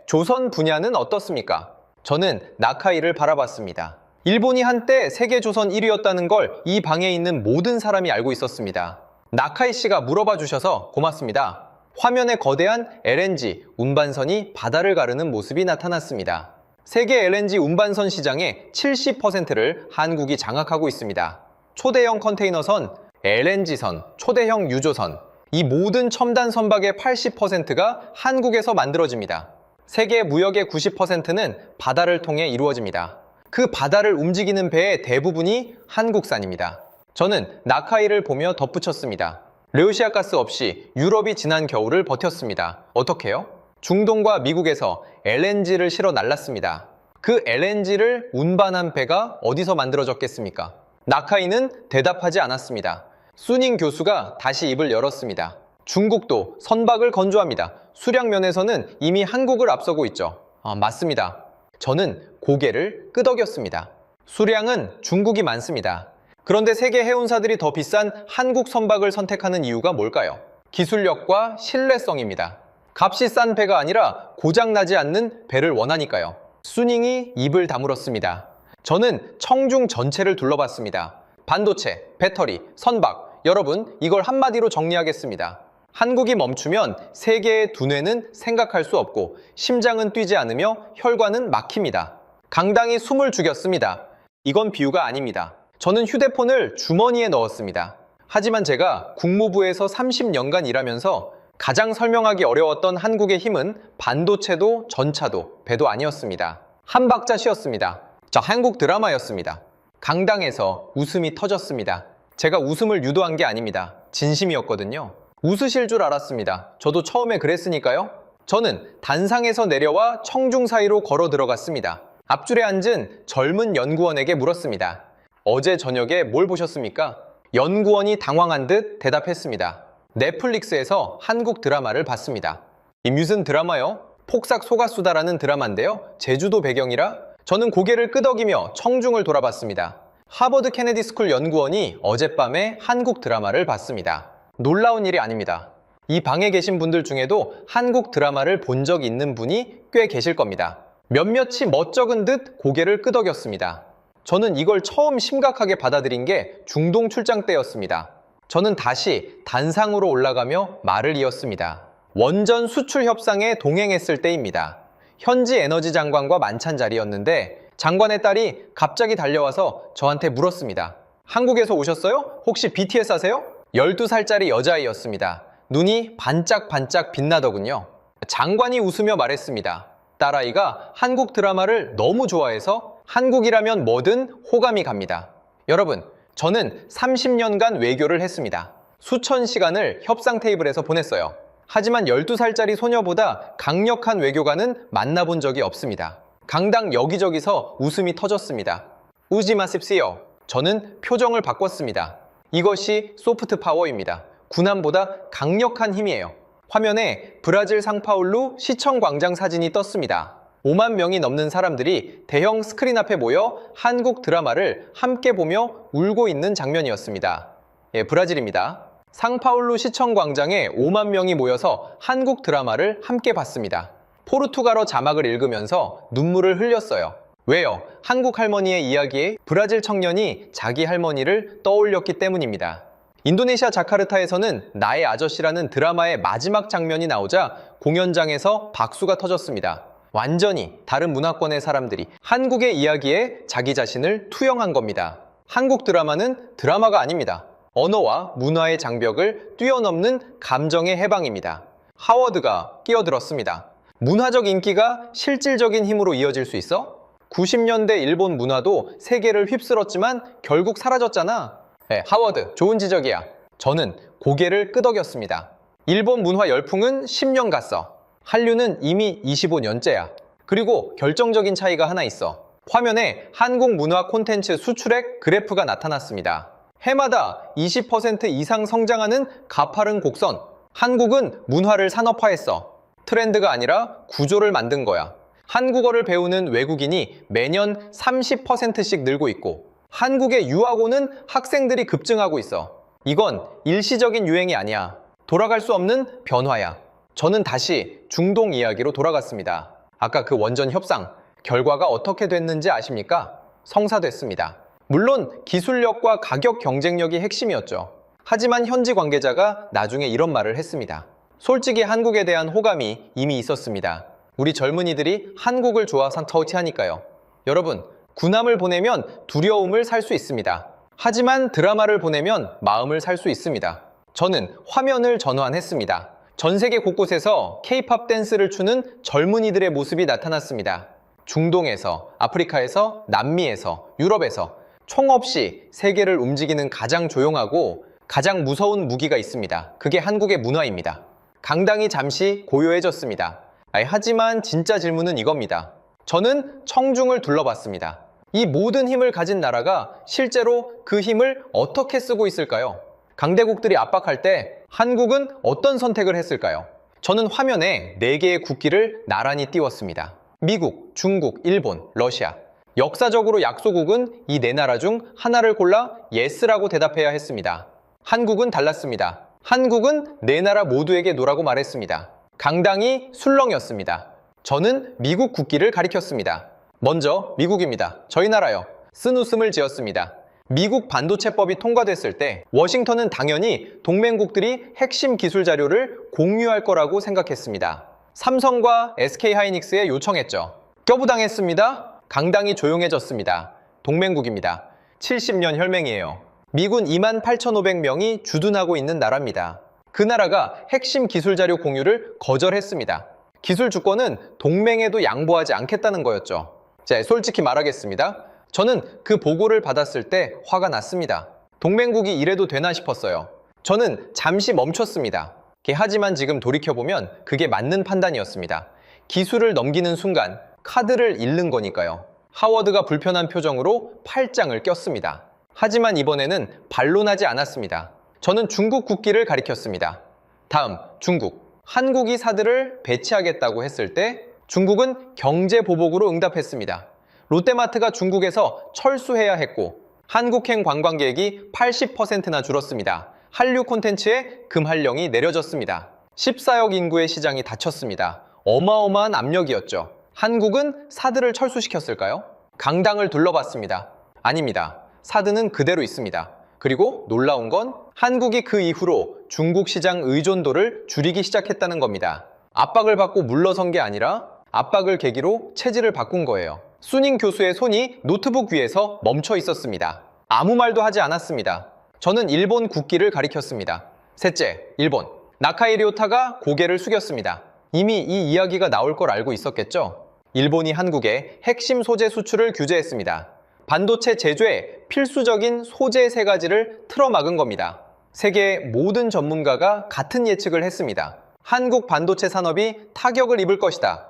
조선 분야는 어떻습니까? 저는 나카이를 바라봤습니다. 일본이 한때 세계 조선 1위였다는 걸 이 방에 있는 모든 사람이 알고 있었습니다. 나카이 씨가 물어봐 주셔서 고맙습니다. 화면에 거대한 LNG 운반선이 바다를 가르는 모습이 나타났습니다. 세계 LNG 운반선 시장의 70%를 한국이 장악하고 있습니다. 초대형 컨테이너선, LNG선, 초대형 유조선, 이 모든 첨단 선박의 80%가 한국에서 만들어집니다. 세계 무역의 90%는 바다를 통해 이루어집니다. 그 바다를 움직이는 배의 대부분이 한국산입니다. 저는 나카이를 보며 덧붙였습니다. 러시아 가스 없이 유럽이 지난 겨울을 버텼습니다. 어떻게요? 중동과 미국에서 LNG를 실어 날랐습니다. 그 LNG를 운반한 배가 어디서 만들어졌겠습니까? 나카이는 대답하지 않았습니다. 수닝 교수가 다시 입을 열었습니다. 중국도 선박을 건조합니다. 수량 면에서는 이미 한국을 앞서고 있죠. 맞습니다. 저는 고개를 끄덕였습니다. 수량은 중국이 많습니다. 그런데 세계 해운사들이 더 비싼 한국 선박을 선택하는 이유가 뭘까요? 기술력과 신뢰성입니다. 값이 싼 배가 아니라 고장나지 않는 배를 원하니까요. 수닝이 입을 다물었습니다. 저는 청중 전체를 둘러봤습니다. 반도체, 배터리, 선박, 여러분 이걸 한마디로 정리하겠습니다. 한국이 멈추면 세계의 두뇌는 생각할 수 없고 심장은 뛰지 않으며 혈관은 막힙니다. 강당이 숨을 죽였습니다. 이건 비유가 아닙니다. 저는 휴대폰을 주머니에 넣었습니다. 하지만 제가 국무부에서 30년간 일하면서 가장 설명하기 어려웠던 한국의 힘은 반도체도 전차도 배도 아니었습니다. 한 박자 쉬었습니다. 저 한국 드라마였습니다. 강당에서 웃음이 터졌습니다. 제가 웃음을 유도한 게 아닙니다. 진심이었거든요. 웃으실 줄 알았습니다. 저도 처음에 그랬으니까요. 저는 단상에서 내려와 청중 사이로 걸어 들어갔습니다. 앞줄에 앉은 젊은 연구원에게 물었습니다. 어제 저녁에 뭘 보셨습니까? 연구원이 당황한 듯 대답했습니다. 넷플릭스에서 한국 드라마를 봤습니다. 이 무슨 드라마요? 폭삭 속았수다라는 드라마인데요. 제주도 배경이라 저는 고개를 끄덕이며 청중을 돌아봤습니다. 하버드 케네디 스쿨 연구원이 어젯밤에 한국 드라마를 봤습니다. 놀라운 일이 아닙니다. 이 방에 계신 분들 중에도 한국 드라마를 본 적 있는 분이 꽤 계실 겁니다. 몇몇이 멋쩍은 듯 고개를 끄덕였습니다. 저는 이걸 처음 심각하게 받아들인 게 중동 출장 때였습니다. 저는 다시 단상으로 올라가며 말을 이었습니다. 원전 수출 협상에 동행했을 때입니다. 현지 에너지 장관과 만찬 자리였는데 장관의 딸이 갑자기 달려와서 저한테 물었습니다. 한국에서 오셨어요? 혹시 BTS 아세요? 12살짜리 여자아이였습니다. 눈이 반짝반짝 빛나더군요. 장관이 웃으며 말했습니다. 딸아이가 한국 드라마를 너무 좋아해서 한국이라면 뭐든 호감이 갑니다. 여러분, 저는 30년간 외교를 했습니다. 수천 시간을 협상 테이블에서 보냈어요. 하지만 12살짜리 소녀보다 강력한 외교관은 만나본 적이 없습니다. 강당 여기저기서 웃음이 터졌습니다. 우지 마십시오. 저는 표정을 바꿨습니다. 이것이 소프트 파워입니다. 군함보다 강력한 힘이에요. 화면에 브라질 상파울루 시청 광장 사진이 떴습니다. 5만 명이 넘는 사람들이 대형 스크린 앞에 모여 한국 드라마를 함께 보며 울고 있는 장면이었습니다. 예, 브라질입니다. 상파울루 시청 광장에 5만 명이 모여서 한국 드라마를 함께 봤습니다. 포르투갈어 자막을 읽으면서 눈물을 흘렸어요. 왜요? 한국 할머니의 이야기에 브라질 청년이 자기 할머니를 떠올렸기 때문입니다. 인도네시아 자카르타에서는 나의 아저씨라는 드라마의 마지막 장면이 나오자 공연장에서 박수가 터졌습니다. 완전히 다른 문화권의 사람들이 한국의 이야기에 자기 자신을 투영한 겁니다. 한국 드라마는 드라마가 아닙니다. 언어와 문화의 장벽을 뛰어넘는 감정의 해방입니다. 하워드가 끼어들었습니다. 문화적 인기가 실질적인 힘으로 이어질 수 있어? 90년대 일본 문화도 세계를 휩쓸었지만 결국 사라졌잖아. 네, 하워드, 좋은 지적이야. 저는 고개를 끄덕였습니다. 일본 문화 열풍은 10년 갔어. 한류는 이미 25년째야. 그리고 결정적인 차이가 하나 있어. 화면에 한국 문화 콘텐츠 수출액 그래프가 나타났습니다. 해마다 20% 이상 성장하는 가파른 곡선. 한국은 문화를 산업화했어. 트렌드가 아니라 구조를 만든 거야. 한국어를 배우는 외국인이 매년 30%씩 늘고 있고 한국에 유학 오는 학생들이 급증하고 있어. 이건 일시적인 유행이 아니야. 돌아갈 수 없는 변화야. 저는 다시 중동 이야기로 돌아갔습니다. 아까 그 원전 협상, 결과가 어떻게 됐는지 아십니까? 성사됐습니다. 물론 기술력과 가격 경쟁력이 핵심이었죠. 하지만 현지 관계자가 나중에 이런 말을 했습니다. 솔직히 한국에 대한 호감이 이미 있었습니다. 우리 젊은이들이 한국을 좋아서 터치하니까요. 여러분, 군함을 보내면 두려움을 살 수 있습니다. 하지만 드라마를 보내면 마음을 살 수 있습니다. 저는 화면을 전환했습니다. 전 세계 곳곳에서 K-팝 댄스를 추는 젊은이들의 모습이 나타났습니다. 중동에서, 아프리카에서, 남미에서, 유럽에서 총 없이 세계를 움직이는 가장 조용하고 가장 무서운 무기가 있습니다. 그게 한국의 문화입니다. 강당이 잠시 고요해졌습니다. 하지만 진짜 질문은 이겁니다. 저는 청중을 둘러봤습니다. 이 모든 힘을 가진 나라가 실제로 그 힘을 어떻게 쓰고 있을까요? 강대국들이 압박할 때 한국은 어떤 선택을 했을까요? 저는 화면에 4개의 국기를 나란히 띄웠습니다. 미국, 중국, 일본, 러시아. 역사적으로 약소국은 이 4나라 중 하나를 골라 예스라고 대답해야 했습니다. 한국은 달랐습니다. 한국은 4나라 모두에게 노라고 말했습니다. 강당이 술렁이었습니다. 저는 미국 국기를 가리켰습니다. 먼저 미국입니다. 저희 나라요. 쓴웃음을 지었습니다. 미국 반도체법이 통과됐을 때 워싱턴은 당연히 동맹국들이 핵심 기술 자료를 공유할 거라고 생각했습니다. 삼성과 SK하이닉스에 요청했죠. 껴부당했습니다. 강당이 조용해졌습니다. 동맹국입니다. 70년 혈맹이에요. 미군 28,500명이 주둔하고 있는 나라입니다. 그 나라가 핵심 기술 자료 공유를 거절했습니다. 기술 주권은 동맹에도 양보하지 않겠다는 거였죠. 자, 솔직히 말하겠습니다. 저는 그 보고를 받았을 때 화가 났습니다. 동맹국이 이래도 되나 싶었어요. 저는 잠시 멈췄습니다. 하지만 지금 돌이켜보면 그게 맞는 판단이었습니다. 기술을 넘기는 순간 카드를 잃는 거니까요. 하워드가 불편한 표정으로 팔짱을 꼈습니다. 하지만 이번에는 반론하지 않았습니다. 저는 중국 국기를 가리켰습니다. 다음, 중국. 한국이 사드를 배치하겠다고 했을 때 중국은 경제 보복으로 응답했습니다. 롯데마트가 중국에서 철수해야 했고 한국행 관광객이 80%나 줄었습니다. 한류 콘텐츠에 금할령이 내려졌습니다. 14억 인구의 시장이 닫혔습니다. 어마어마한 압력이었죠. 한국은 사드를 철수시켰을까요? 강당을 둘러봤습니다. 아닙니다. 사드는 그대로 있습니다. 그리고 놀라운 건 한국이 그 이후로 중국 시장 의존도를 줄이기 시작했다는 겁니다. 압박을 받고 물러선 게 아니라 압박을 계기로 체질을 바꾼 거예요. 수닝 교수의 손이 노트북 위에서 멈춰 있었습니다. 아무 말도 하지 않았습니다. 저는 일본 국기를 가리켰습니다. 셋째, 일본. 나카이 료타가 고개를 숙였습니다. 이미 이 이야기가 나올 걸 알고 있었겠죠? 일본이 한국에 핵심 소재 수출을 규제했습니다. 반도체 제조에 필수적인 소재 3가지를 틀어막은 겁니다. 세계의 모든 전문가가 같은 예측을 했습니다. 한국 반도체 산업이 타격을 입을 것이다.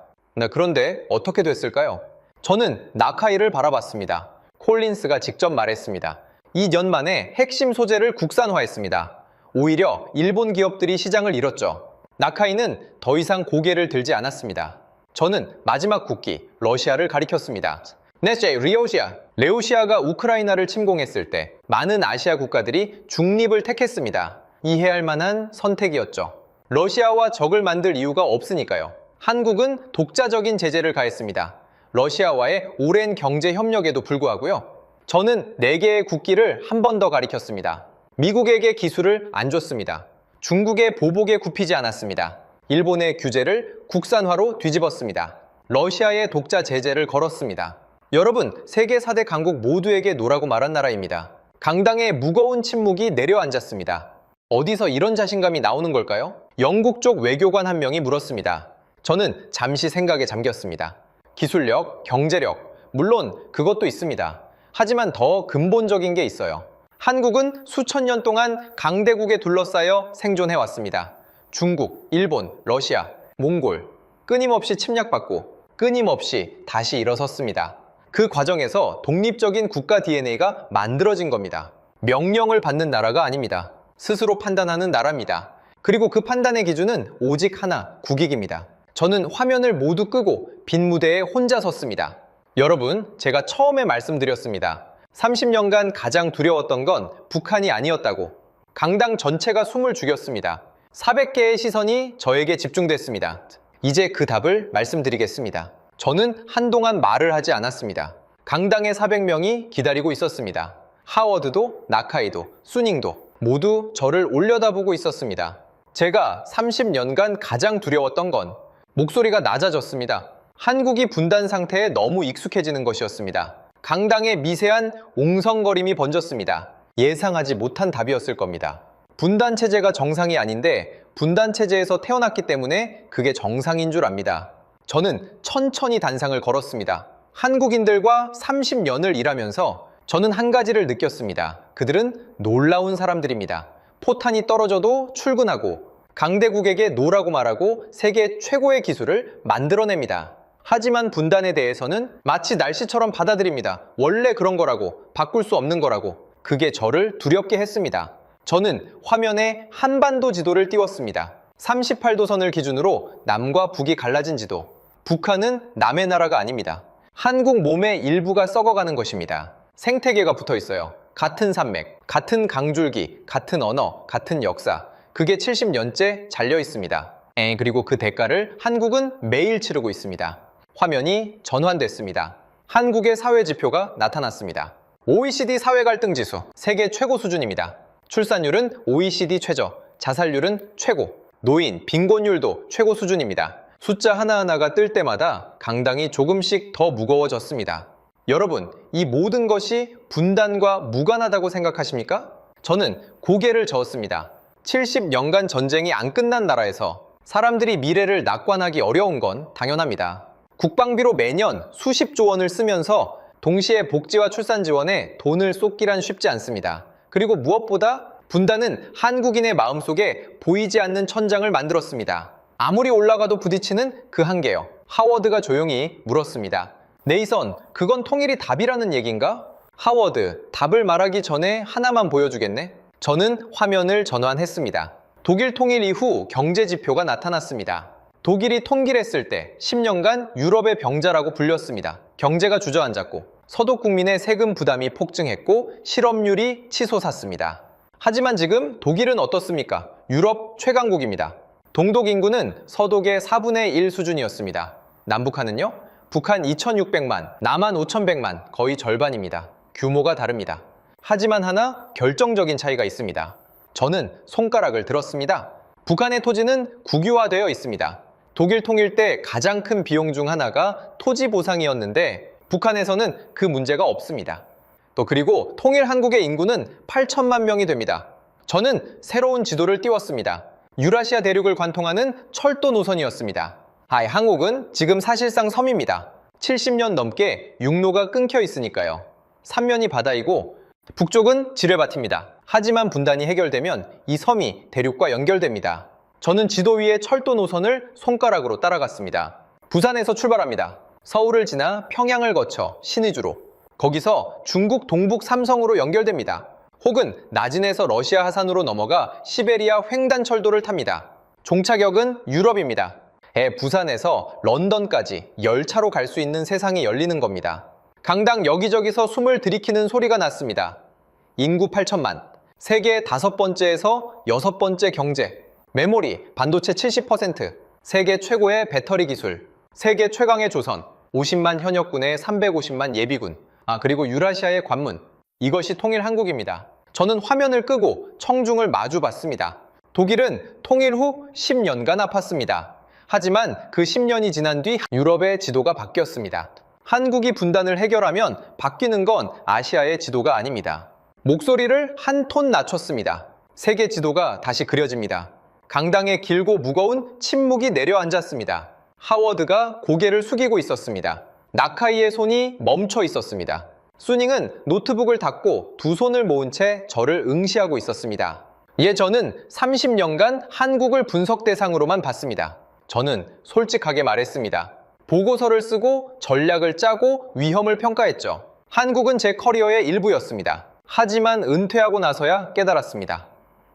그런데 어떻게 됐을까요? 저는 나카이를 바라봤습니다. 콜린스가 직접 말했습니다. 2년 만에 핵심 소재를 국산화했습니다. 오히려 일본 기업들이 시장을 잃었죠. 나카이는 더 이상 고개를 들지 않았습니다. 저는 마지막 국기 러시아를 가리켰습니다. 넷째, 리오시아. 레오시아가 우크라이나를 침공했을 때 많은 아시아 국가들이 중립을 택했습니다. 이해할 만한 선택이었죠. 러시아와 적을 만들 이유가 없으니까요. 한국은 독자적인 제재를 가했습니다. 러시아와의 오랜 경제 협력에도 불구하고요. 저는 4개의 국기를 한 번 더 가리켰습니다. 미국에게 기술을 안 줬습니다. 중국의 보복에 굽히지 않았습니다. 일본의 규제를 국산화로 뒤집었습니다. 러시아의 독자 제재를 걸었습니다. 여러분, 세계 4대 강국 모두에게 노라고 말한 나라입니다. 강당에 무거운 침묵이 내려앉았습니다. 어디서 이런 자신감이 나오는 걸까요? 영국 쪽 외교관 한 명이 물었습니다. 저는 잠시 생각에 잠겼습니다. 기술력, 경제력, 물론 그것도 있습니다. 하지만 더 근본적인 게 있어요. 한국은 수천 년 동안 강대국에 둘러싸여 생존해왔습니다. 중국, 일본, 러시아, 몽골, 끊임없이 침략받고 끊임없이 다시 일어섰습니다. 그 과정에서 독립적인 국가 DNA가 만들어진 겁니다. 명령을 받는 나라가 아닙니다. 스스로 판단하는 나라입니다. 그리고 그 판단의 기준은 오직 하나, 국익입니다. 저는 화면을 모두 끄고 빈 무대에 혼자 섰습니다. 여러분, 제가 처음에 말씀드렸습니다. 30년간 가장 두려웠던 건 북한이 아니었다고. 강당 전체가 숨을 죽였습니다. 400개의 시선이 저에게 집중됐습니다. 이제 그 답을 말씀드리겠습니다. 저는 한동안 말을 하지 않았습니다. 강당의 400명이 기다리고 있었습니다. 하워드도, 나카이도, 수닝도 모두 저를 올려다보고 있었습니다. 제가 30년간 가장 두려웠던 건 목소리가 낮아졌습니다. 한국이 분단 상태에 너무 익숙해지는 것이었습니다. 강당에 미세한 옹성거림이 번졌습니다. 예상하지 못한 답이었을 겁니다. 분단 체제가 정상이 아닌데 분단 체제에서 태어났기 때문에 그게 정상인 줄 압니다. 저는 천천히 단상을 걸었습니다. 한국인들과 30년을 일하면서 저는 한 가지를 느꼈습니다. 그들은 놀라운 사람들입니다. 포탄이 떨어져도 출근하고 강대국에게 노라고 말하고 세계 최고의 기술을 만들어냅니다. 하지만 분단에 대해서는 마치 날씨처럼 받아들입니다. 원래 그런 거라고, 바꿀 수 없는 거라고. 그게 저를 두렵게 했습니다. 저는 화면에 한반도 지도를 띄웠습니다. 38도 선을 기준으로 남과 북이 갈라진 지도. 북한은 남의 나라가 아닙니다. 한국 몸의 일부가 썩어가는 것입니다. 생태계가 붙어 있어요. 같은 산맥, 같은 강줄기, 같은 언어, 같은 역사. 그게 70년째 잘려 있습니다. 그리고 그 대가를 한국은 매일 치르고 있습니다. 화면이 전환됐습니다. 한국의 사회 지표가 나타났습니다. OECD 사회 갈등 지수, 세계 최고 수준입니다. 출산율은 OECD 최저, 자살률은 최고, 노인, 빈곤율도 최고 수준입니다. 숫자 하나하나가 뜰 때마다 강당이 조금씩 더 무거워졌습니다. 여러분, 이 모든 것이 분단과 무관하다고 생각하십니까? 저는 고개를 저었습니다. 70년간 전쟁이 안 끝난 나라에서 사람들이 미래를 낙관하기 어려운 건 당연합니다. 국방비로 매년 수십조 원을 쓰면서 동시에 복지와 출산 지원에 돈을 쏟기란 쉽지 않습니다. 그리고 무엇보다 분단은 한국인의 마음속에 보이지 않는 천장을 만들었습니다. 아무리 올라가도 부딪히는 그 한계요. 하워드가 조용히 물었습니다. 네이선, 그건 통일이 답이라는 얘긴가? 하워드, 답을 말하기 전에 하나만 보여주겠네? 저는 화면을 전환했습니다. 독일 통일 이후 경제 지표가 나타났습니다. 독일이 통일했을 때 10년간 유럽의 병자라고 불렸습니다. 경제가 주저앉았고 서독 국민의 세금 부담이 폭증했고 실업률이 치솟았습니다. 하지만 지금 독일은 어떻습니까? 유럽 최강국입니다. 동독 인구는 서독의 4분의 1 수준이었습니다. 남북한은요? 북한 2,600만, 남한 5,100만, 거의 절반입니다. 규모가 다릅니다. 하지만 하나 결정적인 차이가 있습니다. 저는 손가락을 들었습니다. 북한의 토지는 국유화되어 있습니다. 독일 통일 때 가장 큰 비용 중 하나가 토지 보상이었는데 북한에서는 그 문제가 없습니다. 또 그리고 통일 한국의 인구는 8천만 명이 됩니다. 저는 새로운 지도를 띄웠습니다. 유라시아 대륙을 관통하는 철도 노선이었습니다. 한국은 지금 사실상 섬입니다. 70년 넘게 육로가 끊겨 있으니까요. 삼면이 바다이고 북쪽은 지뢰밭입니다. 하지만 분단이 해결되면 이 섬이 대륙과 연결됩니다. 저는 지도 위의 철도 노선을 손가락으로 따라갔습니다. 부산에서 출발합니다. 서울을 지나 평양을 거쳐 신의주로, 거기서 중국 동북 삼성으로 연결됩니다. 혹은 나진에서 러시아 하산으로 넘어가 시베리아 횡단철도를 탑니다. 종착역은 유럽입니다. 부산에서 런던까지 열차로 갈 수 있는 세상이 열리는 겁니다. 강당 여기저기서 숨을 들이키는 소리가 났습니다. 인구 8천만, 세계 5번째에서 6번째 경제, 메모리, 반도체 70%, 세계 최고의 배터리 기술, 세계 최강의 조선, 50만 현역군에 350만 예비군, 그리고 유라시아의 관문, 이것이 통일 한국입니다. 저는 화면을 끄고 청중을 마주 봤습니다. 독일은 통일 후 10년간 아팠습니다. 하지만 그 10년이 지난 뒤 유럽의 지도가 바뀌었습니다. 한국이 분단을 해결하면 바뀌는 건 아시아의 지도가 아닙니다. 목소리를 한 톤 낮췄습니다. 세계 지도가 다시 그려집니다. 강당에 길고 무거운 침묵이 내려앉았습니다. 하워드가 고개를 숙이고 있었습니다. 나카이의 손이 멈춰 있었습니다. 수닝은 노트북을 닫고 두 손을 모은 채 저를 응시하고 있었습니다. 저는 30년간 한국을 분석 대상으로만 봤습니다. 저는 솔직하게 말했습니다. 보고서를 쓰고 전략을 짜고 위험을 평가했죠. 한국은 제 커리어의 일부였습니다. 하지만 은퇴하고 나서야 깨달았습니다.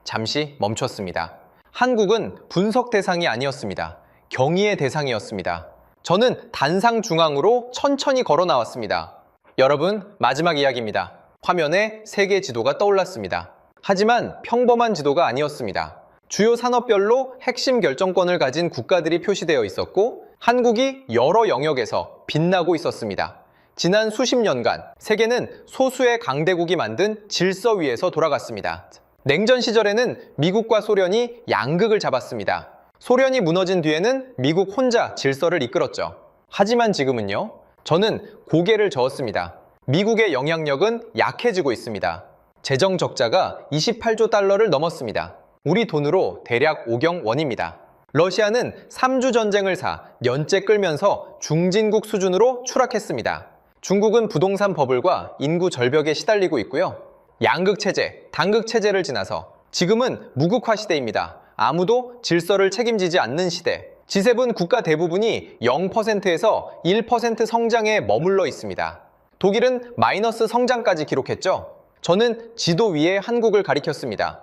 잠시 멈췄습니다. 한국은 분석 대상이 아니었습니다. 경의의 대상이었습니다. 저는 단상 중앙으로 천천히 걸어 나왔습니다. 여러분, 마지막 이야기입니다. 화면에 세계 지도가 떠올랐습니다. 하지만 평범한 지도가 아니었습니다. 주요 산업별로 핵심 결정권을 가진 국가들이 표시되어 있었고 한국이 여러 영역에서 빛나고 있었습니다. 지난 수십 년간 세계는 소수의 강대국이 만든 질서 위에서 돌아갔습니다. 냉전 시절에는 미국과 소련이 양극을 잡았습니다. 소련이 무너진 뒤에는 미국 혼자 질서를 이끌었죠. 하지만 지금은요, 저는 고개를 저었습니다. 미국의 영향력은 약해지고 있습니다. 재정 적자가 28조 달러를 넘었습니다. 우리 돈으로 대략 5경 원입니다. 러시아는 3주 전쟁을 사 년째 끌면서 중진국 수준으로 추락했습니다. 중국은 부동산 버블과 인구 절벽에 시달리고 있고요. 양극 체제, 단극 체제를 지나서 지금은 무국화 시대입니다. 아무도 질서를 책임지지 않는 시대. G7 국가 대부분이 0%에서 1% 성장에 머물러 있습니다. 독일은 마이너스 성장까지 기록했죠. 저는 지도 위에 한국을 가리켰습니다.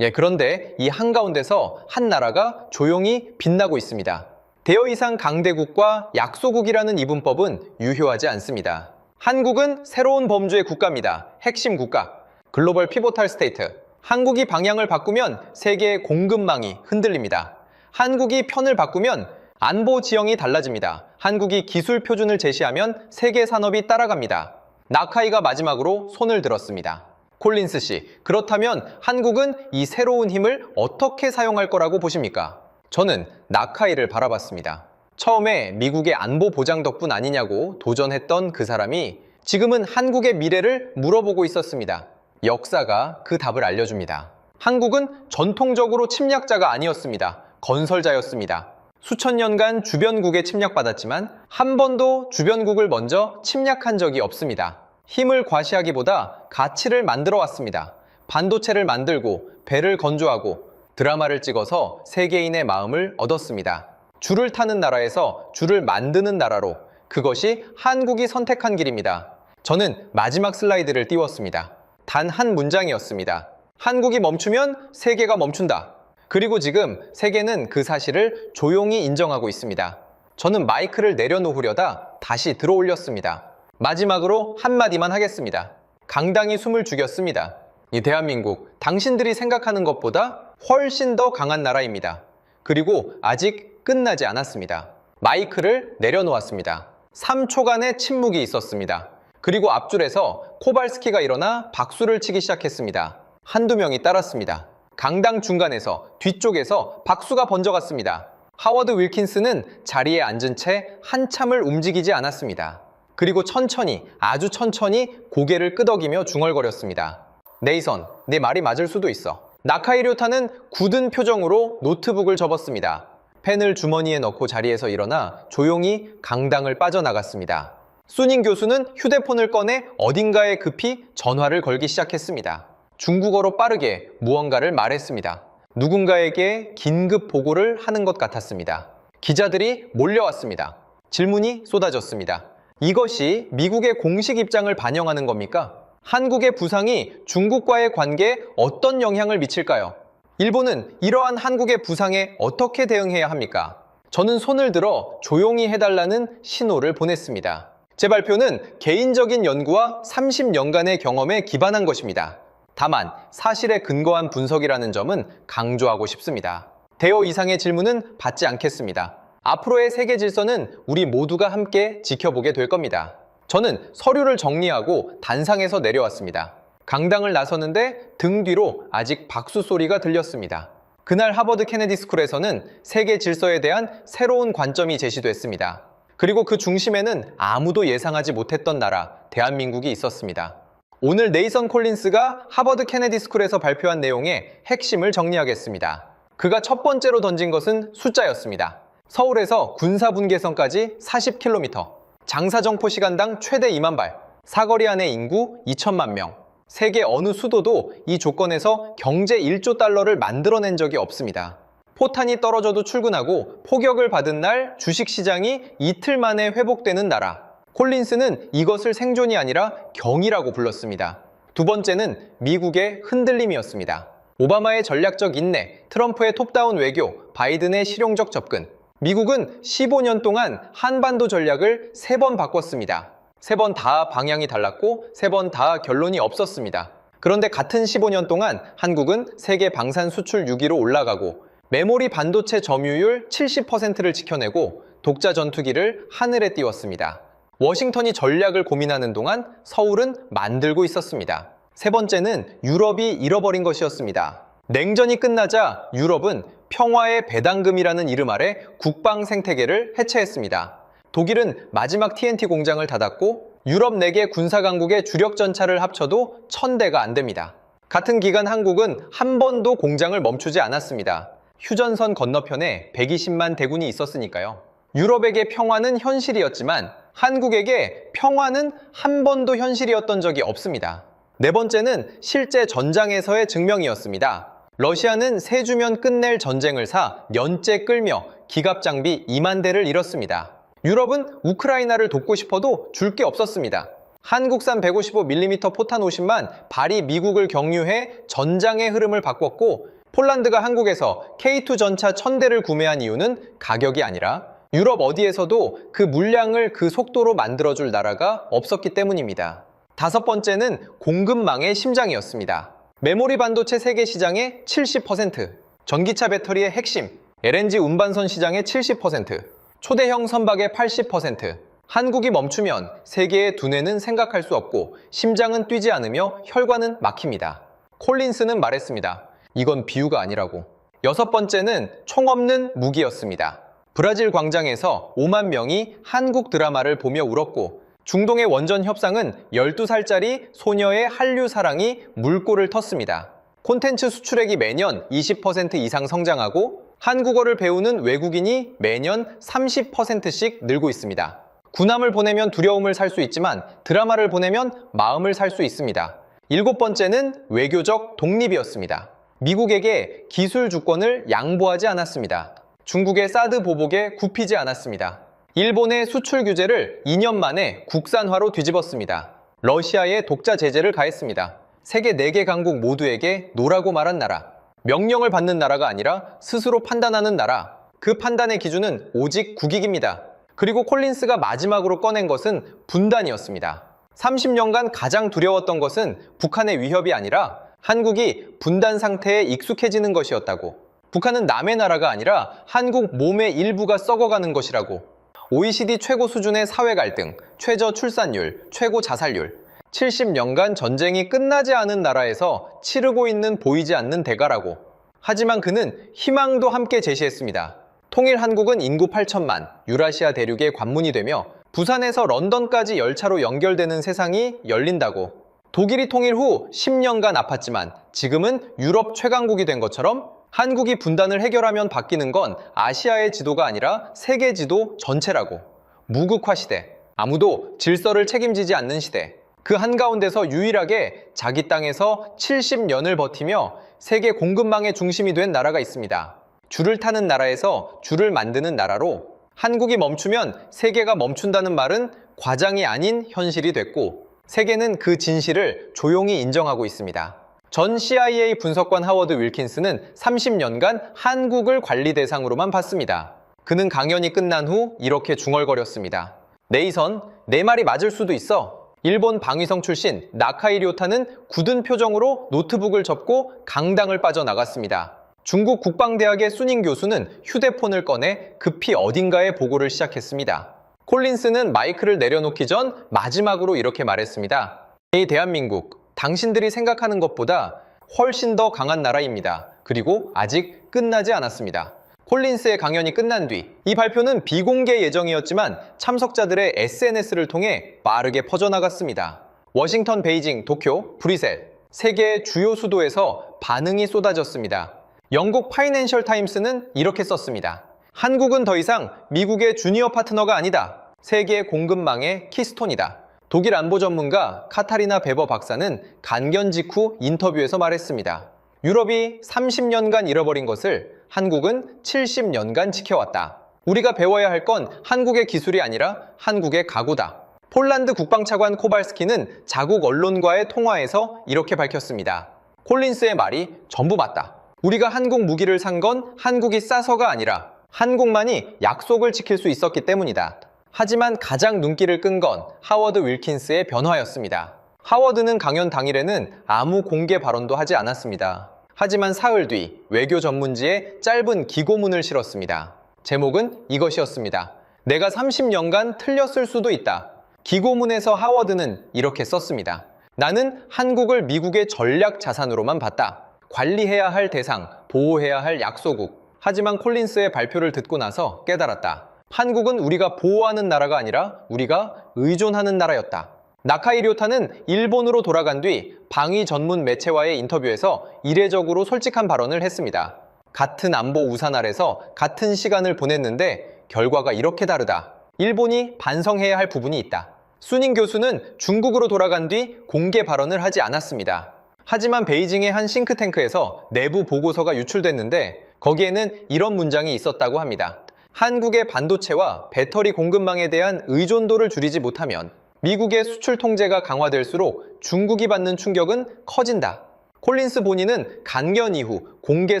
그런데 이 한가운데서 한 나라가 조용히 빛나고 있습니다. 대여 이상 강대국과 약소국이라는 이분법은 유효하지 않습니다. 한국은 새로운 범주의 국가입니다. 핵심 국가, 글로벌 피보탈 스테이트. 한국이 방향을 바꾸면 세계의 공급망이 흔들립니다. 한국이 편을 바꾸면 안보 지형이 달라집니다. 한국이 기술 표준을 제시하면 세계 산업이 따라갑니다. 나카이가 마지막으로 손을 들었습니다. 콜린스 씨, 그렇다면 한국은 이 새로운 힘을 어떻게 사용할 거라고 보십니까? 저는 나카이를 바라봤습니다. 처음에 미국의 안보 보장 덕분 아니냐고 도전했던 그 사람이 지금은 한국의 미래를 물어보고 있었습니다. 역사가 그 답을 알려줍니다. 한국은 전통적으로 침략자가 아니었습니다. 건설자였습니다. 수천 년간 주변국에 침략받았지만 한 번도 주변국을 먼저 침략한 적이 없습니다. 힘을 과시하기보다 가치를 만들어 왔습니다. 반도체를 만들고 배를 건조하고 드라마를 찍어서 세계인의 마음을 얻었습니다. 줄을 타는 나라에서 줄을 만드는 나라로, 그것이 한국이 선택한 길입니다. 저는 마지막 슬라이드를 띄웠습니다. 단 한 문장이었습니다. 한국이 멈추면 세계가 멈춘다. 그리고 지금 세계는 그 사실을 조용히 인정하고 있습니다. 저는 마이크를 내려놓으려다 다시 들어올렸습니다. 마지막으로 한마디만 하겠습니다. 강당이 숨을 죽였습니다. 이 대한민국, 당신들이 생각하는 것보다 훨씬 더 강한 나라입니다. 그리고 아직 끝나지 않았습니다. 마이크를 내려놓았습니다. 3초간의 침묵이 있었습니다. 그리고 앞줄에서 코발스키가 일어나 박수를 치기 시작했습니다. 한두 명이 따랐습니다. 강당 중간에서, 뒤쪽에서 박수가 번져갔습니다. 하워드 윌킨스는 자리에 앉은 채 한참을 움직이지 않았습니다. 그리고 천천히, 아주 천천히 고개를 끄덕이며 중얼거렸습니다. 네이선, 내 말이 맞을 수도 있어. 나카이 료타는 굳은 표정으로 노트북을 접었습니다. 펜을 주머니에 넣고 자리에서 일어나 조용히 강당을 빠져나갔습니다. 수닝 교수는 휴대폰을 꺼내 어딘가에 급히 전화를 걸기 시작했습니다. 중국어로 빠르게 무언가를 말했습니다. 누군가에게 긴급 보고를 하는 것 같았습니다. 기자들이 몰려왔습니다. 질문이 쏟아졌습니다. 이것이 미국의 공식 입장을 반영하는 겁니까? 한국의 부상이 중국과의 관계에 어떤 영향을 미칠까요? 일본은 이러한 한국의 부상에 어떻게 대응해야 합니까? 저는 손을 들어 조용히 해달라는 신호를 보냈습니다. 제 발표는 개인적인 연구와 30년간의 경험에 기반한 것입니다. 다만 사실에 근거한 분석이라는 점은 강조하고 싶습니다. 대여 이상의 질문은 받지 않겠습니다. 앞으로의 세계 질서는 우리 모두가 함께 지켜보게 될 겁니다. 저는 서류를 정리하고 단상에서 내려왔습니다. 강당을 나서는데 등 뒤로 아직 박수 소리가 들렸습니다. 그날 하버드 케네디 스쿨에서는 세계 질서에 대한 새로운 관점이 제시됐습니다. 그리고 그 중심에는 아무도 예상하지 못했던 나라, 대한민국이 있었습니다. 오늘 네이선 콜린스가 하버드 케네디 스쿨에서 발표한 내용의 핵심을 정리하겠습니다. 그가 첫 번째로 던진 것은 숫자였습니다. 서울에서 군사분계선까지 40km, 장사정포 시간당 최대 2만 발, 사거리 안의 인구 2천만 명. 세계 어느 수도도 이 조건에서 경제 1조 달러를 만들어낸 적이 없습니다. 포탄이 떨어져도 출근하고 폭격을 받은 날 주식시장이 이틀 만에 회복되는 나라. 콜린스는 이것을 생존이 아니라 경이라고 불렀습니다. 두 번째는 미국의 흔들림이었습니다. 오바마의 전략적 인내, 트럼프의 톱다운 외교, 바이든의 실용적 접근. 미국은 15년 동안 한반도 전략을 3번 바꿨습니다. 3번 다 방향이 달랐고 3번 다 결론이 없었습니다. 그런데 같은 15년 동안 한국은 세계 방산 수출 6위로 올라가고 메모리 반도체 점유율 70%를 지켜내고 독자 전투기를 하늘에 띄웠습니다. 워싱턴이 전략을 고민하는 동안 서울은 만들고 있었습니다. 세 번째는 유럽이 잃어버린 것이었습니다. 냉전이 끝나자 유럽은 평화의 배당금이라는 이름 아래 국방 생태계를 해체했습니다. 독일은 마지막 TNT 공장을 닫았고 유럽 4개 군사강국의 주력 전차를 합쳐도 1000대가 안 됩니다. 같은 기간 한국은 한 번도 공장을 멈추지 않았습니다. 휴전선 건너편에 120만 대군이 있었으니까요. 유럽에게 평화는 현실이었지만 한국에게 평화는 한 번도 현실이었던 적이 없습니다. 네 번째는 실제 전장에서의 증명이었습니다. 러시아는 3주면 끝낼 전쟁을 사 년째 끌며 기갑 장비 2만 대를 잃었습니다. 유럽은 우크라이나를 돕고 싶어도 줄 게 없었습니다. 한국산 155mm 포탄 50만 발이 미국을 경유해 전장의 흐름을 바꿨고 폴란드가 한국에서 K2 전차 1000대를 구매한 이유는 가격이 아니라 유럽 어디에서도 그 물량을 그 속도로 만들어줄 나라가 없었기 때문입니다. 다섯 번째는 공급망의 심장이었습니다. 메모리 반도체 세계 시장의 70%, 전기차 배터리의 핵심, LNG 운반선 시장의 70%, 초대형 선박의 80%, 한국이 멈추면 세계의 두뇌는 생각할 수 없고 심장은 뛰지 않으며 혈관은 막힙니다. 콜린스는 말했습니다. 이건 비유가 아니라고. 여섯 번째는 총 없는 무기였습니다. 브라질 광장에서 5만 명이 한국 드라마를 보며 울었고 중동의 원전 협상은 12살짜리 소녀의 한류 사랑이 물꼬를 텄습니다. 콘텐츠 수출액이 매년 20% 이상 성장하고 한국어를 배우는 외국인이 매년 30%씩 늘고 있습니다. 군함을 보내면 두려움을 살 수 있지만 드라마를 보내면 마음을 살 수 있습니다. 일곱 번째는 외교적 독립이었습니다. 미국에게 기술 주권을 양보하지 않았습니다. 중국의 사드 보복에 굽히지 않았습니다. 일본의 수출 규제를 2년 만에 국산화로 뒤집었습니다. 러시아에 독자 제재를 가했습니다. 세계 4개 강국 모두에게 노라고 말한 나라. 명령을 받는 나라가 아니라 스스로 판단하는 나라. 그 판단의 기준은 오직 국익입니다. 그리고 콜린스가 마지막으로 꺼낸 것은 분단이었습니다. 30년간 가장 두려웠던 것은 북한의 위협이 아니라 한국이 분단 상태에 익숙해지는 것이었다고. 북한은 남의 나라가 아니라 한국 몸의 일부가 썩어가는 것이라고. OECD 최고 수준의 사회 갈등, 최저 출산율, 최고 자살률. 70년간 전쟁이 끝나지 않은 나라에서 치르고 있는 보이지 않는 대가라고. 하지만 그는 희망도 함께 제시했습니다. 통일 한국은 인구 8천만, 유라시아 대륙의 관문이 되며 부산에서 런던까지 열차로 연결되는 세상이 열린다고. 독일이 통일 후 10년간 아팠지만 지금은 유럽 최강국이 된 것처럼 한국이 분단을 해결하면 바뀌는 건 아시아의 지도가 아니라 세계 지도 전체라고. 무국화 시대, 아무도 질서를 책임지지 않는 시대. 그 한가운데서 유일하게 자기 땅에서 70년을 버티며 세계 공급망의 중심이 된 나라가 있습니다. 줄을 타는 나라에서 줄을 만드는 나라로 한국이 멈추면 세계가 멈춘다는 말은 과장이 아닌 현실이 됐고, 세계는 그 진실을 조용히 인정하고 있습니다. 전 CIA 분석관 하워드 윌킨스는 30년간 한국을 관리 대상으로만 봤습니다. 그는 강연이 끝난 후 이렇게 중얼거렸습니다. 네이선, 내 말이 맞을 수도 있어. 일본 방위성 출신 나카이 료타는 굳은 표정으로 노트북을 접고 강당을 빠져나갔습니다. 중국 국방대학의 수닝 교수는 휴대폰을 꺼내 급히 어딘가에 보고를 시작했습니다. 콜린스는 마이크를 내려놓기 전 마지막으로 이렇게 말했습니다. 이 대한민국, 당신들이 생각하는 것보다 훨씬 더 강한 나라입니다. 그리고 아직 끝나지 않았습니다. 콜린스의 강연이 끝난 뒤 이 발표는 비공개 예정이었지만 참석자들의 SNS를 통해 빠르게 퍼져나갔습니다. 워싱턴, 베이징, 도쿄, 브뤼셀, 세계의 주요 수도에서 반응이 쏟아졌습니다. 영국 파이낸셜 타임스는 이렇게 썼습니다. 한국은 더 이상 미국의 주니어 파트너가 아니다. 세계 공급망의 키스톤이다. 독일 안보 전문가 카타리나 베버 박사는 간견 직후 인터뷰에서 말했습니다. 유럽이 30년간 잃어버린 것을 한국은 70년간 지켜왔다. 우리가 배워야 할 건 한국의 기술이 아니라 한국의 각오다. 폴란드 국방차관 코발스키는 자국 언론과의 통화에서 이렇게 밝혔습니다. 콜린스의 말이 전부 맞다. 우리가 한국 무기를 산 건 한국이 싸서가 아니라 한국만이 약속을 지킬 수 있었기 때문이다. 하지만 가장 눈길을 끈 건 하워드 윌킨스의 변화였습니다. 하워드는 강연 당일에는 아무 공개 발언도 하지 않았습니다. 하지만 사흘 뒤 외교 전문지에 짧은 기고문을 실었습니다. 제목은 이것이었습니다. 내가 30년간 틀렸을 수도 있다. 기고문에서 하워드는 이렇게 썼습니다. 나는 한국을 미국의 전략 자산으로만 봤다. 관리해야 할 대상, 보호해야 할 약소국. 하지만 콜린스의 발표를 듣고 나서 깨달았다. 한국은 우리가 보호하는 나라가 아니라 우리가 의존하는 나라였다. 나카이 료타는 일본으로 돌아간 뒤 방위 전문 매체와의 인터뷰에서 이례적으로 솔직한 발언을 했습니다. 같은 안보 우산 아래서 같은 시간을 보냈는데 결과가 이렇게 다르다. 일본이 반성해야 할 부분이 있다. 수닝 교수는 중국으로 돌아간 뒤 공개 발언을 하지 않았습니다. 하지만 베이징의 한 싱크탱크에서 내부 보고서가 유출됐는데 거기에는 이런 문장이 있었다고 합니다. 한국의 반도체와 배터리 공급망에 대한 의존도를 줄이지 못하면 미국의 수출 통제가 강화될수록 중국이 받는 충격은 커진다. 콜린스 본인은 간견 이후 공개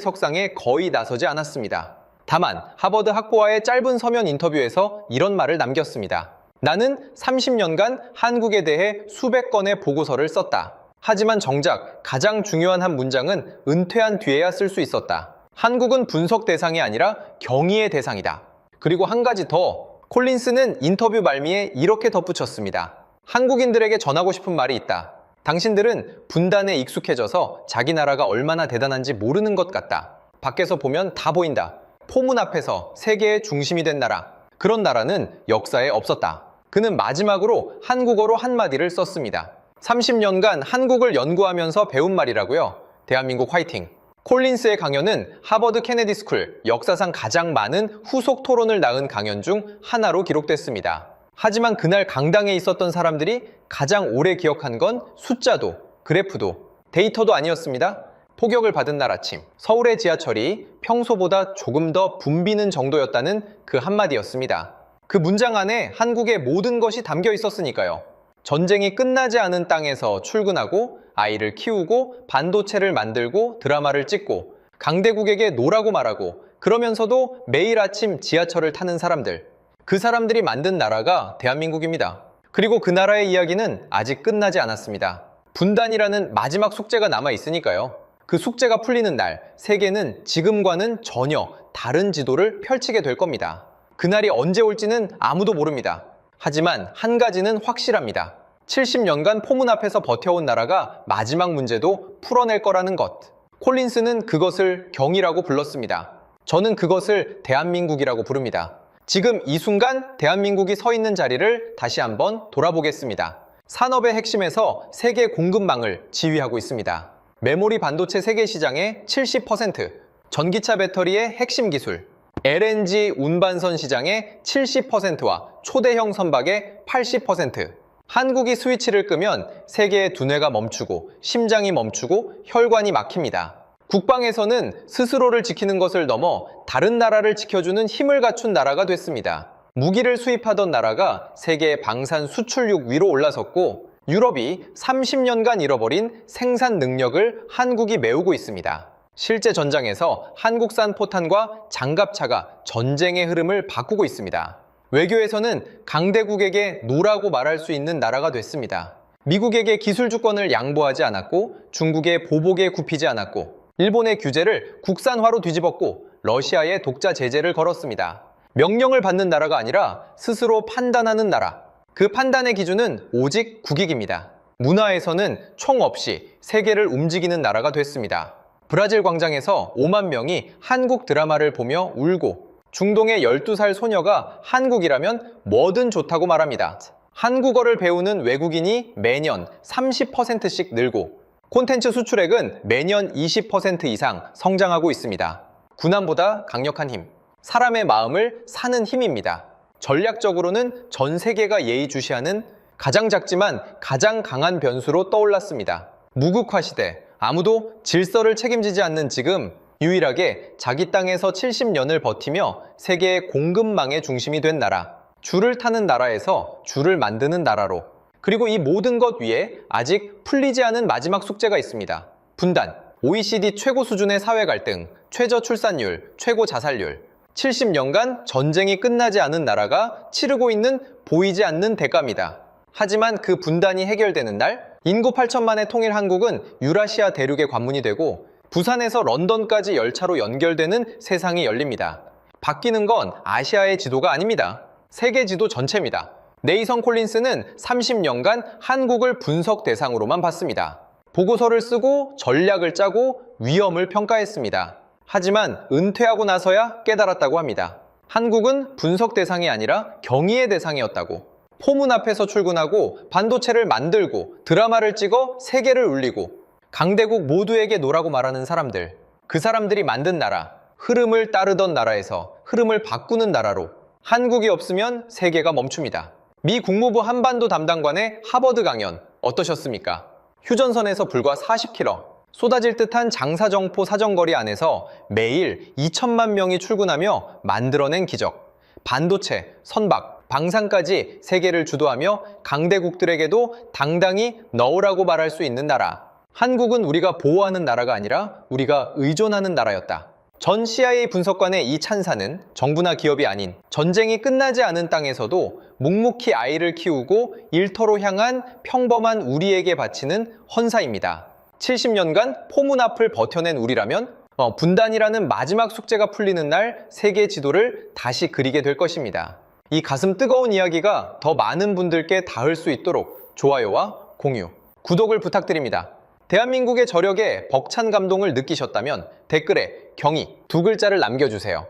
석상에 거의 나서지 않았습니다. 다만 하버드 학부와의 짧은 서면 인터뷰에서 이런 말을 남겼습니다. 나는 30년간 한국에 대해 수백 건의 보고서를 썼다. 하지만 정작 가장 중요한 한 문장은 은퇴한 뒤에야 쓸 수 있었다. 한국은 분석 대상이 아니라 경의의 대상이다. 그리고 한 가지 더, 콜린스는 인터뷰 말미에 이렇게 덧붙였습니다. 한국인들에게 전하고 싶은 말이 있다. 당신들은 분단에 익숙해져서 자기 나라가 얼마나 대단한지 모르는 것 같다. 밖에서 보면 다 보인다. 포문 앞에서 세계의 중심이 된 나라. 그런 나라는 역사에 없었다. 그는 마지막으로 한국어로 한마디를 썼습니다. 30년간 한국을 연구하면서 배운 말이라고요. 대한민국 화이팅! 콜린스의 강연은 하버드 케네디 스쿨 역사상 가장 많은 후속 토론을 낳은 강연 중 하나로 기록됐습니다. 하지만 그날 강당에 있었던 사람들이 가장 오래 기억한 건 숫자도, 그래프도, 데이터도 아니었습니다. 폭격을 받은 날 아침, 서울의 지하철이 평소보다 조금 더 붐비는 정도였다는 그 한마디였습니다. 그 문장 안에 한국의 모든 것이 담겨 있었으니까요. 전쟁이 끝나지 않은 땅에서 출근하고 아이를 키우고 반도체를 만들고 드라마를 찍고 강대국에게 노라고 말하고 그러면서도 매일 아침 지하철을 타는 사람들. 그 사람들이 만든 나라가 대한민국입니다. 그리고 그 나라의 이야기는 아직 끝나지 않았습니다. 분단이라는 마지막 숙제가 남아 있으니까요. 그 숙제가 풀리는 날, 세계는 지금과는 전혀 다른 지도를 펼치게 될 겁니다. 그날이 언제 올지는 아무도 모릅니다. 하지만 한 가지는 확실합니다. 70년간 포문 앞에서 버텨온 나라가 마지막 문제도 풀어낼 거라는 것. 콜린스는 그것을 경이라고 불렀습니다. 저는 그것을 대한민국이라고 부릅니다. 지금 이 순간 대한민국이 서 있는 자리를 다시 한번 돌아보겠습니다. 산업의 핵심에서 세계 공급망을 지휘하고 있습니다. 메모리 반도체 세계 시장의 70%, 전기차 배터리의 핵심 기술, LNG 운반선 시장의 70%와 초대형 선박의 80%, 한국이 스위치를 끄면 세계의 두뇌가 멈추고 심장이 멈추고 혈관이 막힙니다. 국방에서는 스스로를 지키는 것을 넘어 다른 나라를 지켜주는 힘을 갖춘 나라가 됐습니다. 무기를 수입하던 나라가 세계 방산 수출국 위로 올라섰고 유럽이 30년간 잃어버린 생산 능력을 한국이 메우고 있습니다. 실제 전장에서 한국산 포탄과 장갑차가 전쟁의 흐름을 바꾸고 있습니다. 외교에서는 강대국에게 노라고 말할 수 있는 나라가 됐습니다. 미국에게 기술 주권을 양보하지 않았고 중국의 보복에 굽히지 않았고 일본의 규제를 국산화로 뒤집었고 러시아에 독자 제재를 걸었습니다. 명령을 받는 나라가 아니라 스스로 판단하는 나라. 그 판단의 기준은 오직 국익입니다. 문화에서는 총 없이 세계를 움직이는 나라가 됐습니다. 브라질 광장에서 5만 명이 한국 드라마를 보며 울고 중동의 12살 소녀가 한국이라면 뭐든 좋다고 말합니다. 한국어를 배우는 외국인이 매년 30%씩 늘고 콘텐츠 수출액은 매년 20% 이상 성장하고 있습니다. 군함보다 강력한 힘, 사람의 마음을 사는 힘입니다. 전략적으로는 전 세계가 예의주시하는 가장 작지만 가장 강한 변수로 떠올랐습니다. 무국화 시대, 아무도 질서를 책임지지 않는 지금 유일하게 자기 땅에서 70년을 버티며 세계의 공급망의 중심이 된 나라, 줄을 타는 나라에서 줄을 만드는 나라로, 그리고 이 모든 것 위에 아직 풀리지 않은 마지막 숙제가 있습니다. 분단, OECD 최고 수준의 사회 갈등, 최저 출산율, 최고 자살률, 70년간 전쟁이 끝나지 않은 나라가 치르고 있는 보이지 않는 대가입니다. 하지만 그 분단이 해결되는 날, 인구 8천만의 통일 한국은 유라시아 대륙의 관문이 되고 부산에서 런던까지 열차로 연결되는 세상이 열립니다. 바뀌는 건 아시아의 지도가 아닙니다. 세계 지도 전체입니다. 네이선 콜린스는 30년간 한국을 분석 대상으로만 봤습니다. 보고서를 쓰고 전략을 짜고 위험을 평가했습니다. 하지만 은퇴하고 나서야 깨달았다고 합니다. 한국은 분석 대상이 아니라 경의의 대상이었다고. 포문 앞에서 출근하고 반도체를 만들고 드라마를 찍어 세계를 울리고 강대국 모두에게 노라고 말하는 사람들. 그 사람들이 만든 나라, 흐름을 따르던 나라에서 흐름을 바꾸는 나라로 한국이 없으면 세계가 멈춥니다. 미 국무부 한반도 담당관의 하버드 강연 어떠셨습니까? 휴전선에서 불과 40km, 쏟아질 듯한 장사정포 사정거리 안에서 매일 2천만 명이 출근하며 만들어낸 기적. 반도체, 선박, 방산까지 세계를 주도하며 강대국들에게도 당당히 넣으라고 말할 수 있는 나라. 한국은 우리가 보호하는 나라가 아니라 우리가 의존하는 나라였다. 전 CIA 분석관의 이 찬사는 정부나 기업이 아닌 전쟁이 끝나지 않은 땅에서도 묵묵히 아이를 키우고 일터로 향한 평범한 우리에게 바치는 헌사입니다. 70년간 포문 앞을 버텨낸 우리라면 분단이라는 마지막 숙제가 풀리는 날 세계 지도를 다시 그리게 될 것입니다. 이 가슴 뜨거운 이야기가 더 많은 분들께 닿을 수 있도록 좋아요와 공유, 구독을 부탁드립니다. 대한민국의 저력에 벅찬 감동을 느끼셨다면 댓글에 경의 2글자를 남겨주세요.